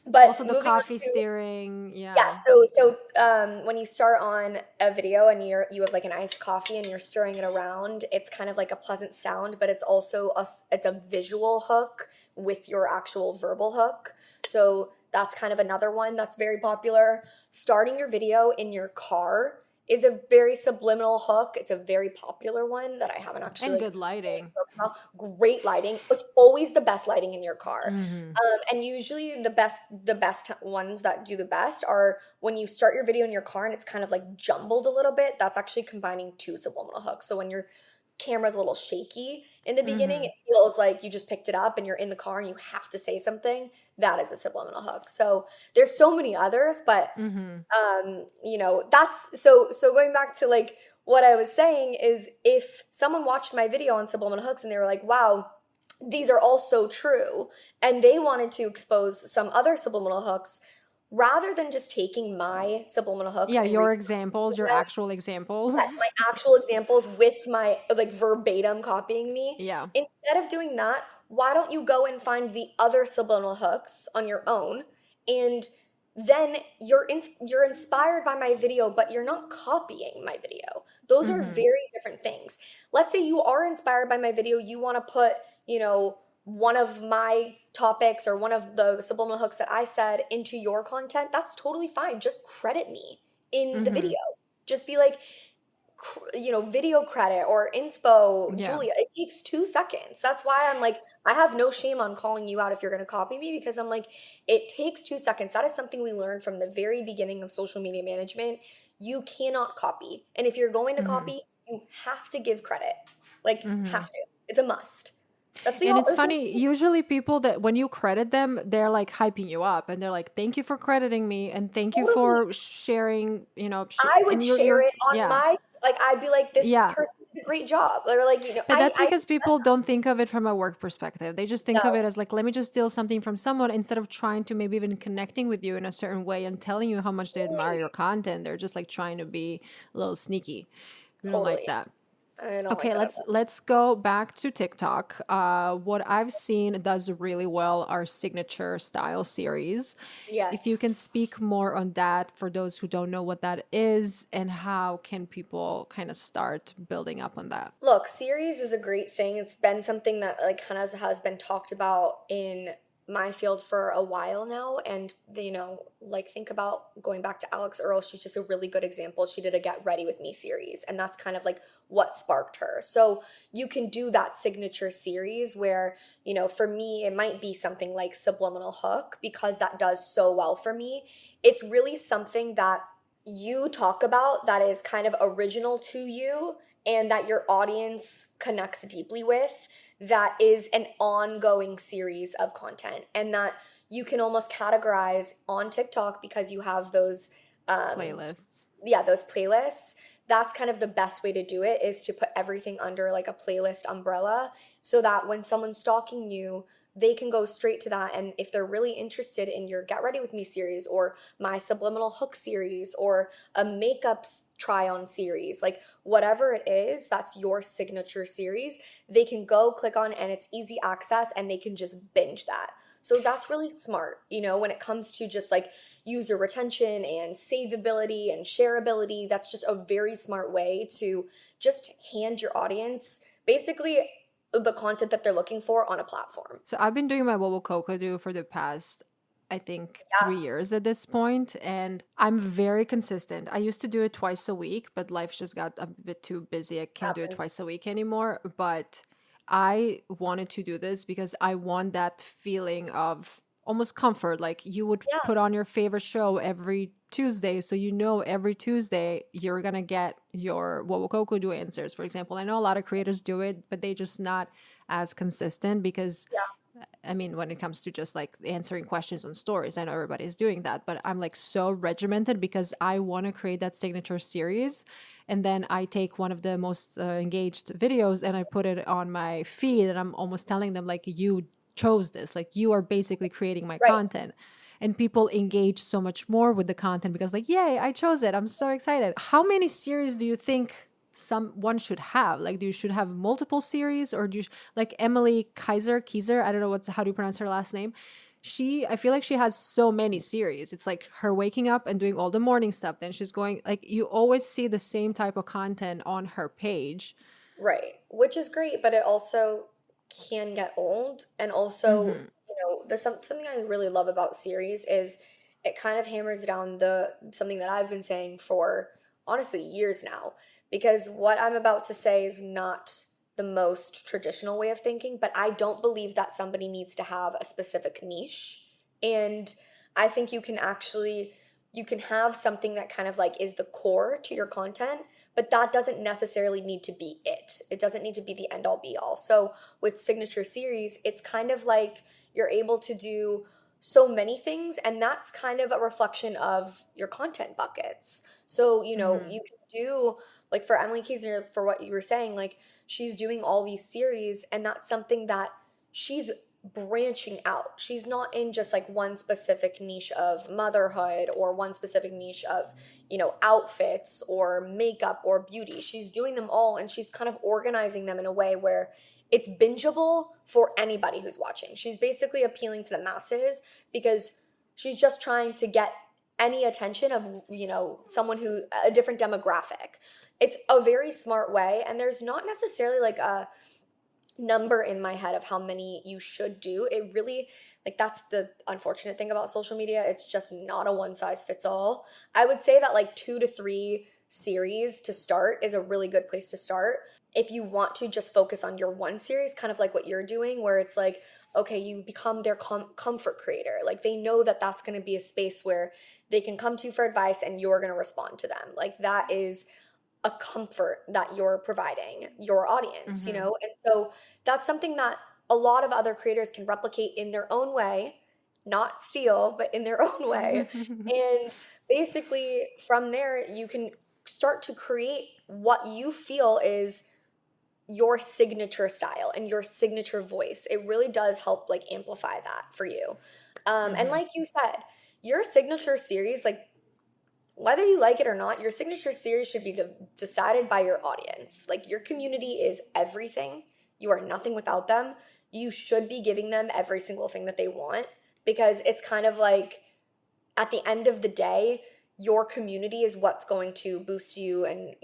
but Also the moving on coffee to steering. yeah, Yeah. when you start on a video and you have like an iced coffee and you're stirring it around, it's kind of like a pleasant sound, but it's also it's a visual hook with your actual verbal hook. So that's kind of another one that's very popular. Starting your video in your car is a very subliminal hook. It's a very popular one that I haven't actually And like good really lighting. spoken about. Great lighting. It's always the best lighting in your car. Hmm. And usually the best ones that do the best are when you start your video in your car and it's kind of like jumbled a little bit. That's actually combining two subliminal hooks. So when your camera's a little shaky in the beginning, Hmm. it feels like you just picked it up and you're in the car and you have to say something. That is a subliminal hook. So there's so many others, but Hmm. that's so going back to like what I was saying is if someone watched my video on subliminal hooks and they were like, wow, these are all so true, and they wanted to expose some other subliminal hooks, rather than just taking my subliminal hooks Yeah, and your reusing examples, your them. actual examples. Yes, my actual examples with my like verbatim copying me. Yeah. Instead of doing that, why don't you go and find the other subliminal hooks on your own, and then you're inspired by my video, but you're not copying my video. Those are Hmm. very different things. Let's say you are inspired by my video, you want to put, one of my topics or one of the subliminal hooks that I said into your content. That's totally fine. Just credit me in the Hmm. video. Just be like, video credit or inspo, Yeah. Julia. It takes 2 seconds. That's why I'm like, I have no shame on calling you out if you're going to copy me, because I'm like, it takes 2 seconds. That is something we learned from the very beginning of social media management. You cannot copy. And if you're going to Hmm. copy, you have to give credit. Like, have Hmm. to. It's a must. And it's That's the funny, usually people that when you credit them, they're like hyping you up and they're like, thank you for crediting me and thank you totally. for sharing, I would and share it on yeah. my, like, I'd be like, this Yeah. person did a great job. Or like, But that's because people don't think of it from a work perspective. They just think of no, it as like, let me just steal something from someone instead of trying to maybe even connecting with you in a certain way and telling you how much they admire totally, your content. They're just like trying to be a little sneaky. We don't like totally. that. I don't like Okay, that at all. let's go back to TikTok. What I've seen does really well are signature style series. If you Yes. can speak more on that for those who don't know what that is and how can people kind of start building up on that. Look, series is a great thing. It's been something that like kind of has been talked about in my field for a while now. And like think about going back to Alex Earl. She's just a really good example. She did a Get Ready with Me series, and that's kind of like what sparked her. So you can do that signature series where, for me, it might be something like Subliminal Hook, because that does so well for me. It's really something that you talk about that is kind of original to you and that your audience connects deeply with, that is an ongoing series of content, and that you can almost categorize on TikTok because you have those Playlists. yeah, those playlists. That's kind of the best way to do it, is to put everything under like a playlist umbrella, so that when someone's stalking you, they can go straight to that. And if they're really interested in your Get Ready With Me series or my Subliminal Hook series or a makeup try on series, like whatever it is, that's your signature series, they can go click on, and it's easy access, and they can just binge that. So that's really smart, when it comes to just like user retention and savability and shareability. That's just a very smart way to just hand your audience basically the content that they're looking for on a platform. So I've been doing my Wobble Coco do for the past, I think, Yeah, 3 years at this point, and I'm very consistent. I used to do it twice a week, but life just got a bit too busy. I can't do it happens. twice a week anymore. But I wanted to do this because I want that feeling of almost comfort. Like you would Yeah, put on your favorite show every Tuesday, so you know every Tuesday you're gonna get your Wobble Coco do answers. For example, I know a lot of creators do it, but they just not as consistent because yeah, I mean, when it comes to just like answering questions on stories, I know everybody's doing that, but I'm like so regimented because I want to create that signature series. And then I take one of the most engaged videos and I put it on my feed, and I'm almost telling them, like, you chose this, like, you are basically creating my right. content. And people engage so much more with the content because, like, yay, I chose it. I'm so excited. How many series do you think someone should have? Like, do you should have multiple series, or do you like Emily Kaiser, I don't know how do you pronounce her last name. I feel like she has so many series. It's like her waking up and doing all the morning stuff, then she's going, like, you always see the same type of content on her page. Right. Which is great, but it also can get old. And also, Hmm. something I really love about series is it kind of hammers down the something that I've been saying for honestly years now, because what I'm about to say is not the most traditional way of thinking, but I don't believe that somebody needs to have a specific niche. And I think you can have something that kind of like is the core to your content, but that doesn't necessarily need to be it. It doesn't need to be the end all be all. So with signature series, it's kind of like you're able to do so many things, and that's kind of a reflection of your content buckets. So, Mm-hmm. you can do like for Emily Kieser, for what you were saying, like she's doing all these series, and that's something that she's branching out. She's not in just like one specific niche of motherhood or one specific niche of, outfits or makeup or beauty. She's doing them all, and she's kind of organizing them in a way where it's bingeable for anybody who's watching. She's basically appealing to the masses because she's just trying to get any attention of, someone who a different demographic. It's a very smart way, and there's not necessarily like a number in my head of how many you should do. It really, like, that's the unfortunate thing about social media. It's just not a one size fits all. I would say that like 2 to 3 series to start is a really good place to start. If you want to just focus on your one series, kind of like what you're doing, where it's like, okay, you become their comfort creator. Like they know that that's going to be a space where they can come to you for advice and you're going to respond to them. Like that is a comfort that you're providing your audience, Mm-hmm. And so that's something that a lot of other creators can replicate in their own way, not steal, but in their own way. And basically, from there, you can start to create what you feel is your signature style and your signature voice. It really does help like amplify that for you. And Mm-hmm. like you said, your signature series, like whether you like it or not, your signature series should be decided by your audience. Like your community is everything. You are nothing without them. You should be giving them every single thing that they want, because it's kind of like at the end of the day, your community is what's going to boost you and,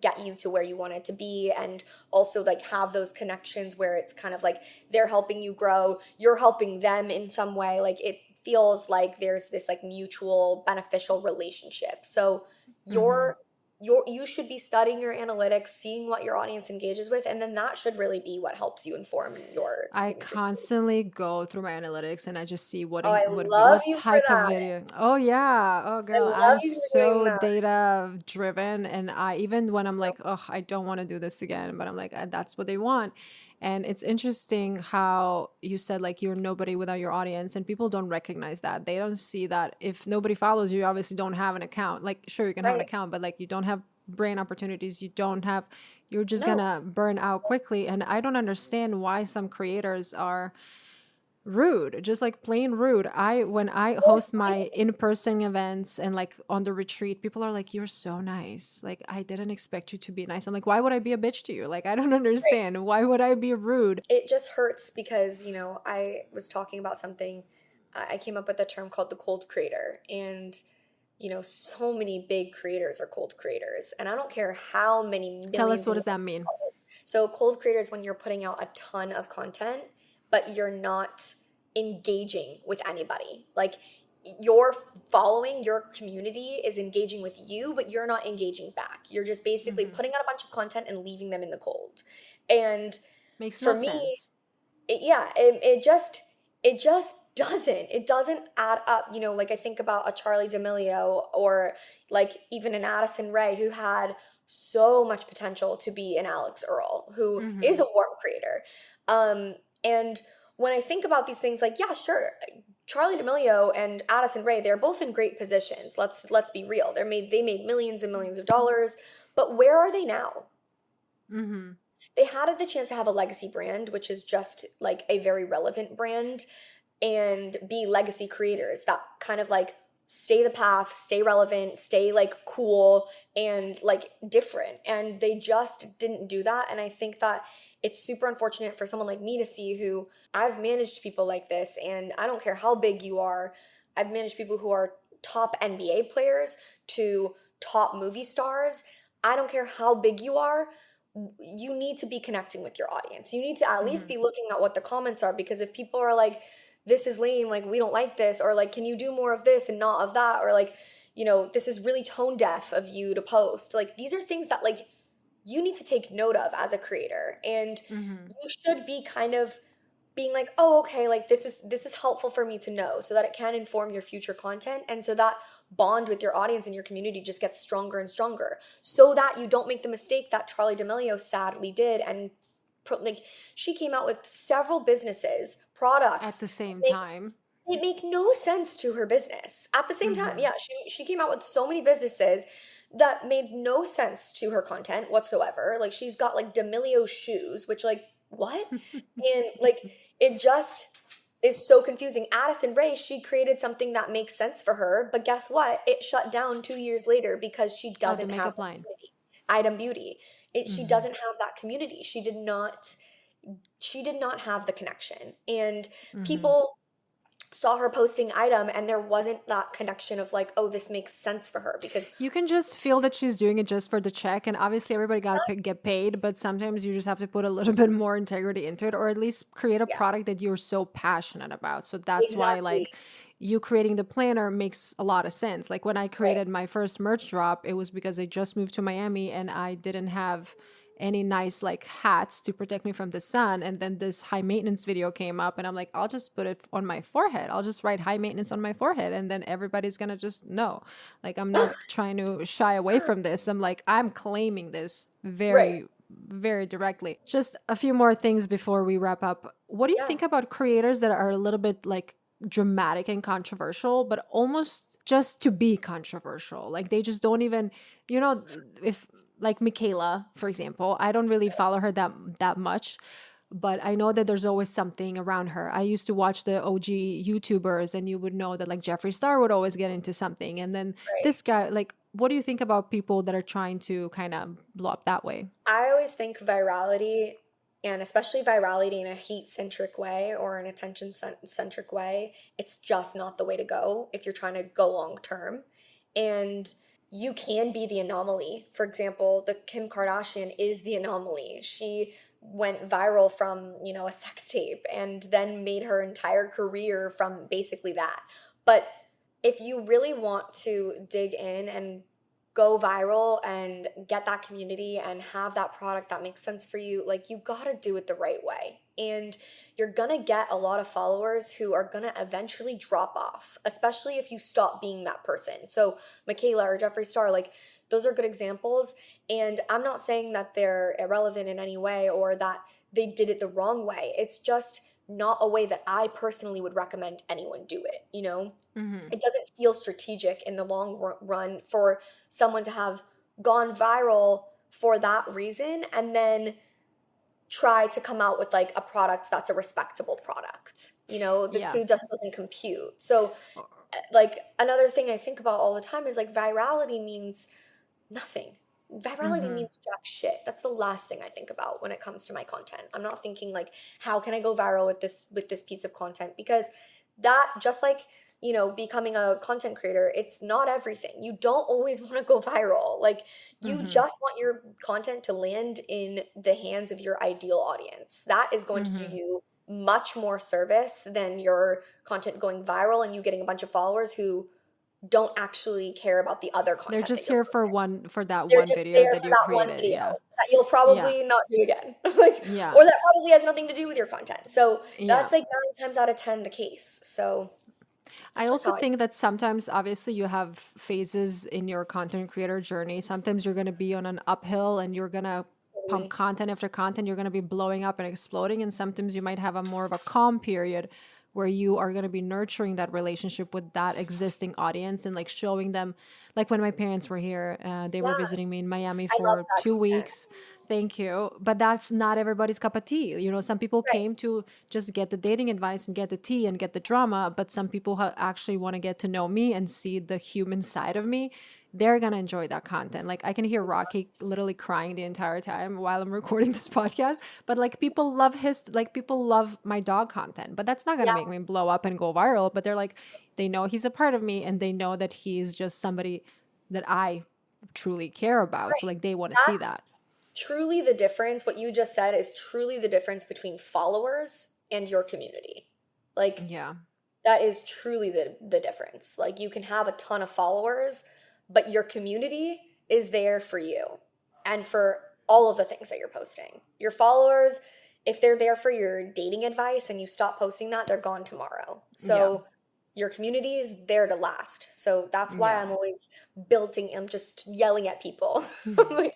get you to where you want it to be, and also like have those connections where it's kind of like they're helping you grow, you're helping them in some way. Like it feels like there's this like mutual beneficial relationship. So Mm-hmm. you should be studying your analytics, seeing what your audience engages with, and then that should really be what helps you inform your I signature series. constantly go through my analytics and I just see Oh, I love what you for type of that. video. Oh yeah. Oh I girl, love I'm you for doing so that. data driven, and I even when I'm like, "Oh, I don't want to do this again," but I'm like, That's what they want." And it's interesting how you said like you're nobody without your audience, and people don't recognize that. They don't see that if nobody follows you, you obviously don't have an account. Like sure you can have an Right. account, but like you don't have brain opportunities, you don't have, you're just No, gonna burn out quickly. And I don't understand why some creators are rude, just like plain rude. I when I or host my silent. in-person events and like on the retreat, people are like, you're so nice, like I didn't expect you to be nice. I'm like, why would I be a bitch to you? Like I don't Right. understand, why would I be rude? It just hurts because, I was talking about something. I came up with a term called the cold creator. And, so many big creators are cold creators. And I don't care how many Tell us, millions what and does that millions. mean? So cold creators when you're putting out a ton of content, but you're not engaging with anybody. Like your following, your community is engaging with you, but you're not engaging back. You're just basically Hmm. putting out a bunch of content and leaving them in the cold. And Makes no for me, sense. it just it doesn't add up. Like I think about a Charlie D'Amelio, or like even an Addison Rae, who had so much potential to be an Alex Earl, who is Hmm. a warm creator. And when I think about these things, like, yeah, sure, Charlie D'Amelio and Addison Rae, they're both in great positions. Let's be real. They made millions and millions of dollars, but where are they now? Hmm. They had the chance to have a legacy brand, which is just like a very relevant brand, and be legacy creators that kind of like stay the path, stay relevant, stay like cool and like different. And they just didn't do that. And I think that it's super unfortunate for someone like me to see, who I've managed people like this. And I don't care how big you are, I've managed people who are top NBA players to top movie stars. I don't care how big you are, you need to be connecting with your audience. You need to at least Hmm. be looking at what the comments are, because if people are like, this is lame, like we don't like this, or like, can you do more of this and not of that, or like, this is really tone deaf of you to post. Like, these are things that, like, you need to take note of as a creator. And Mm-hmm. you should be kind of being like, oh, okay, like this is helpful for me to know so that it can inform your future content, and so that bond with your audience and your community just gets stronger and stronger, so that you don't make the mistake that Charlie D'Amelio sadly did. And like, she came out with several businesses, At products, the same they, time. they make no sense to her business. At the same time, Mm-hmm. yeah, she came out with so many businesses that made no sense to her content whatsoever. Like, she's got like D'Amelio shoes, which, like, what? And like, it just is so confusing. Addison Rae, she created something that makes sense for her, but guess what? It shut down 2 years later because she Oh, the doesn't have makeup the line. community. Item Beauty. She Mm-hmm. doesn't have that community. She did not have the connection. And Mm-hmm. people saw her posting Item, and there wasn't that connection of like, oh, this makes sense for her because You can just feel that she's doing it just for the check, and obviously everybody got to get paid, but sometimes you just have to put a little bit more integrity into it, or at least create a yeah, product that you're so passionate about. So that's why, exactly. like, you creating the planner makes a lot of sense. Like when I Right. created my first merch drop, it was because I just moved to Miami and I didn't have any nice like hats to protect me from the sun. And then this high maintenance video came up, and I'm like, I'll just put it on my forehead. I'll just write high maintenance on my forehead, and then everybody's gonna just know. Like, I'm not trying to shy away from this. I'm like, I'm claiming this Right. very, very directly. Just a few more things before we wrap up. What do you Yeah. think about creators that are a little bit like dramatic and controversial, but almost just to be controversial? Like they just don't even, if like Michaela, for example, I don't really follow her that much, but I know that there's always something around her. I used to watch the OG YouTubers, and you would know that like Jeffree Star would always get into something. And then Right. this guy, like, what do you think about people that are trying to kind of blow up that way? I always think virality, and especially virality in a heat-centric way or an attention-centric way, it's just not the way to go if you're trying to go long term. And you can be the anomaly. For example, the Kim Kardashian is the anomaly. She went viral from, a sex tape and then made her entire career from basically that. But if you really want to dig in and go viral and get that community and have that product that makes sense for you, like, you got to do it the right way. And you're going to get a lot of followers who are going to eventually drop off, especially if you stop being that person. So Michaela or Jeffree Star, like, those are good examples. And I'm not saying that they're irrelevant in any way or that they did it the wrong way. It's just not a way that I personally would recommend anyone do it. Mm-hmm. It doesn't feel strategic in the long run for someone to have gone viral for that reason and then try to come out with like a product that's a respectable product. The Yeah. two just doesn't compute. So, like, another thing I think about all the time is like virality means nothing. Virality Mm-hmm. means jack shit. That's the last thing I think about when it comes to my content. I'm not thinking like, how can I go viral with this piece of content? Because that, just like, becoming a content creator, it's not everything. You don't always want to go viral. Like, you Mm-hmm. just want your content to land in the hands of your ideal audience. That is going to do Mm-hmm. you much more service than your content going viral and you getting a bunch of followers who don't actually care about the other They're content that just you're here posting. for that They're one just video there that for you that one created. video Yeah. that you'll Yeah. probably not do again. Like, Yeah. or that probably has nothing to do with your content. So Yeah. that's like 9 times out of 10 the case. So I that's just also how I think that sometimes, obviously, you have phases in your content creator journey. Sometimes you're going to be on an uphill and you're going to pump totally. content after content. You're going to be blowing up and exploding. And sometimes you might have a more of a calm period where you are going to be nurturing that relationship with that existing audience and like showing them, like when my parents were here, they were Yeah, visiting me in Miami I love for that two content. weeks. Thank you. But that's not everybody's cup of tea. Some people Right. came to just get the dating advice and get the tea and get the drama, but some people actually want to get to know me and see the human side of me. They're going to enjoy that content. Like I can hear Rocky literally crying the entire time while I'm recording this podcast, but like people love my dog content, but that's not going to Yeah, make me blow up and go viral, but they're like they know he's a part of me and they know that he's just somebody that I truly care about. So right. like they want to see That's that. truly the difference. What you just said is truly the difference between followers and your community. Like, Yeah. That is truly the difference. Like you can have a ton of followers, but your community is there for you and for all of the things that you're posting. Your followers, if they're there for your dating advice and you stop posting that, they're gone tomorrow. Yeah. So your community is there to last. So that's why Yeah. I'm always building, I'm just yelling at people. I'm like,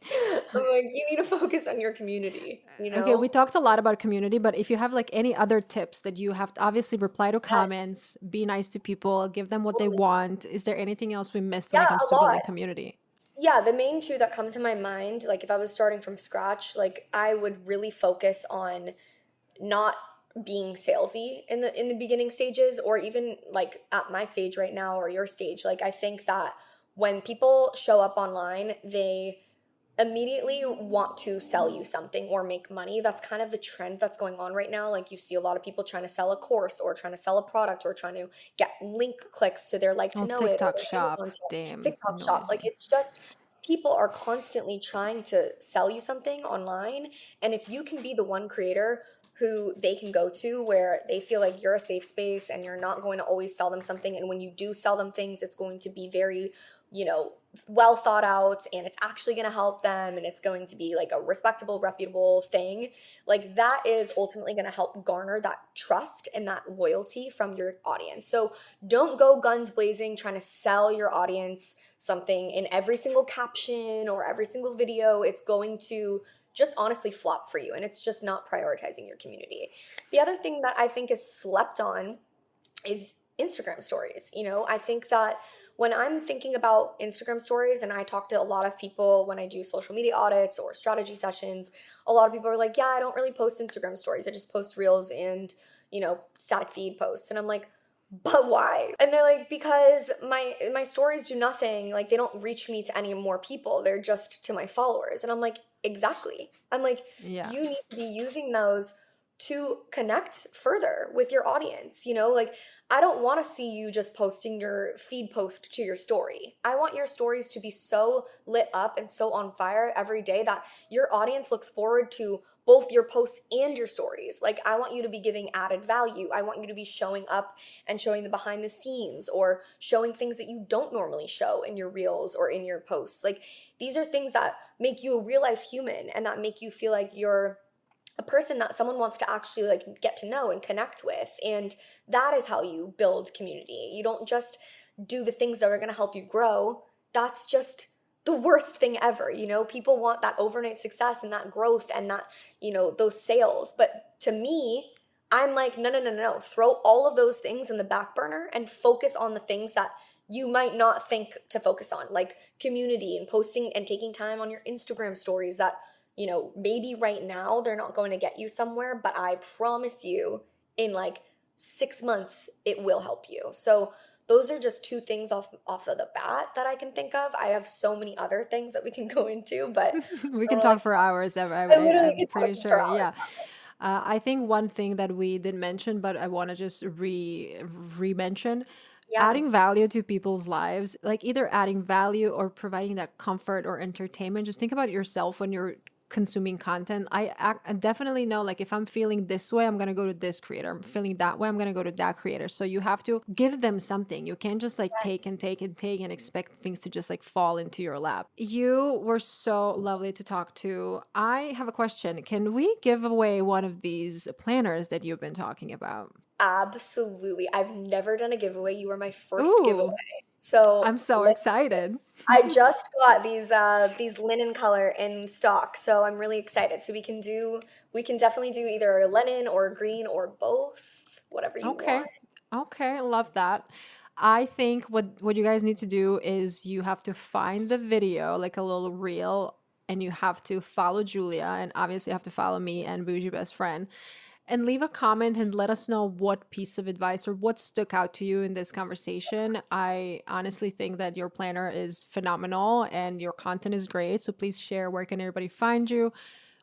you need to focus on your community, you Okay, we know? talked a lot about community, but if you have like any other tips that you have to obviously reply to Yeah, comments, be nice to people, give them what they totally. want. Is there anything else we missed when Yeah, it comes a to lot. building community? Yeah, the main two that come to my mind, like if I was starting from scratch, like I would really focus on not being salesy in the beginning stages, or even like at my stage right now or your stage. Like I think that when people show up online, they immediately want to sell you something or make money. That's kind of the trend that's going on right now. Like you see a lot of people trying to sell a course or trying to sell a product or trying to get link clicks to their like to Oh, know it or TikTok their shop. Amazon shop, Damn, TikTok shop. annoys Like me. it's just people are constantly trying to sell you something online. And if you can be the one creator who they can go to where they feel like you're a safe space and you're not going to always sell them something, and when you do sell them things, it's going to be very, you know, well thought out and it's actually going to help them and it's going to be like a respectable, reputable thing. Like that is ultimately going to help garner that trust and that loyalty from your audience. So don't go guns blazing trying to sell your audience something in every single caption or every single video. It's going to just honestly flop for you and it's just not prioritizing your community. The other thing that I think is slept on is Instagram stories. You know, I think that when I'm thinking about Instagram stories and I talk to a lot of people when I do social media audits or strategy sessions, a lot of people are like, yeah, I don't really post Instagram stories. I just post reels and, you know, static feed posts. And I'm like, but why? And they're like, because my stories do nothing. Like they don't reach me to any more people. They're just to my followers. And I'm like, exactly. I'm like, Yeah. you need to be using those to connect further with your audience. You know, like I don't want to see you just posting your feed post to your story. I want your stories to be so lit up and so on fire every day that your audience looks forward to both your posts and your stories. Like I want you to be giving added value. I want you to be showing up and showing the behind the scenes or showing things that you don't normally show in your reels or in your posts. Like these are things that make you a real life human and that make you feel like you're a person that someone wants to actually like get to know and connect with. And that is how you build community. You don't just do the things that are going to help you grow. That's just the worst thing ever. You know, people want that overnight success and that growth and that, you know, those sales. But to me, I'm like, no, no, no, no, no. Throw all of those things in the back burner and focus on the things that you might not think to focus on, like community and posting and taking time on your Instagram stories that, you know, maybe right now they're not going to get you somewhere, but I promise you in like 6 months it will help you. So those are just two things off of the bat that I can think of. I have so many other things that we can go into, but We I can don't want talk to. for hours. I literally I'm could talk pretty to you for sure. hours. Yeah. I think one thing that we did mention, but I want to just re-mention, Yeah. adding value to people's lives, like either adding value or providing that comfort or entertainment. Just think about yourself when you're consuming content. I definitely know, like, if I'm feeling this way, I'm gonna go to this creator. I'm feeling that way, I'm gonna go to that creator. So you have to give them something. You can't just like take and take and take and expect things to just like fall into your lap. You were so lovely to talk to. I have a question. Can we give away one of these planners that you've been talking about? Absolutely. I've never done a giveaway. You were my first giveaway. Ooh, So I'm so excited. I just got these linen color in stock, so I'm really excited. So we can definitely do either linen or green or both, whatever you Okay. want. Okay, love that. I think what you guys need to do is you have to find the video, like a little reel, and you have to follow Julia, and obviously you have to follow me and Bougie Best Friend, and leave a comment and let us know what piece of advice or what stuck out to you in this conversation. I honestly think that your planner is phenomenal and your content is great. So please share, where can everybody find you?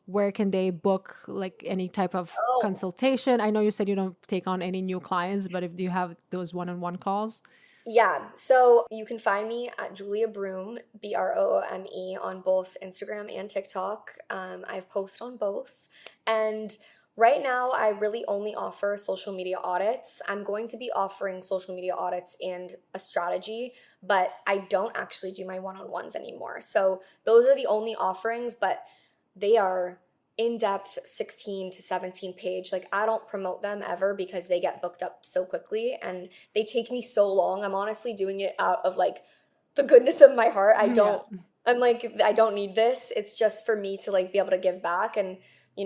Where can they book like any type of Oh, consultation? I know you said you don't take on any new clients, but if you have those one-on-one calls. yeah. So you can find me at Julia Broome, Broome, on both Instagram and TikTok. I post on both. And Right now, I really only offer social media audits. I'm going to be offering social media audits and a strategy, but I don't actually do my one-on-ones anymore. So those are the only offerings, but they are in-depth 16 to 17 page. Like I don't promote them ever because they get booked up so quickly and they take me so long. I'm honestly doing it out of like the goodness of my heart. Yeah. I'm like, I don't need this. It's just for me to like be able to give back. And,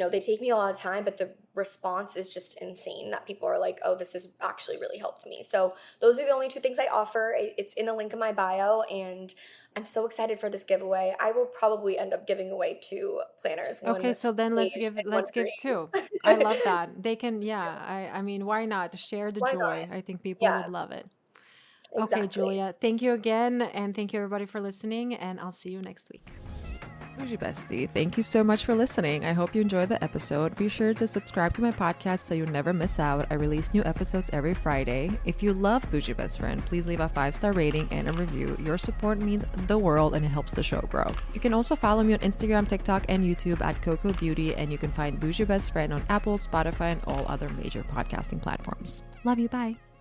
they take me a lot of time, but the response is just insane that people are like, oh, this has actually really helped me. So those are the only two things I offer. It's in a link in my bio. And I'm so excited for this giveaway. I will probably end up giving away 2 planners, Okay, one so then beige and one let's give two. green. I love that. They can, yeah, I mean, why not? Share the Why not? joy. I think people Yeah, would love it. Okay, exactly. Julia, thank you again, and thank you everybody for listening, and I'll see you next week. Bougie Bestie, thank you so much for listening. I hope you enjoyed the episode. Be sure to subscribe to my podcast so you never miss out. I release new episodes every Friday. If you love Bougie Best Friend, please leave a 5-star rating and a review. Your support means the world and it helps the show grow. You can also follow me on Instagram, TikTok, and YouTube at KOKO Beauty, and you can find Bougie Best Friend on Apple, Spotify, and all other major podcasting platforms. Love you. Bye.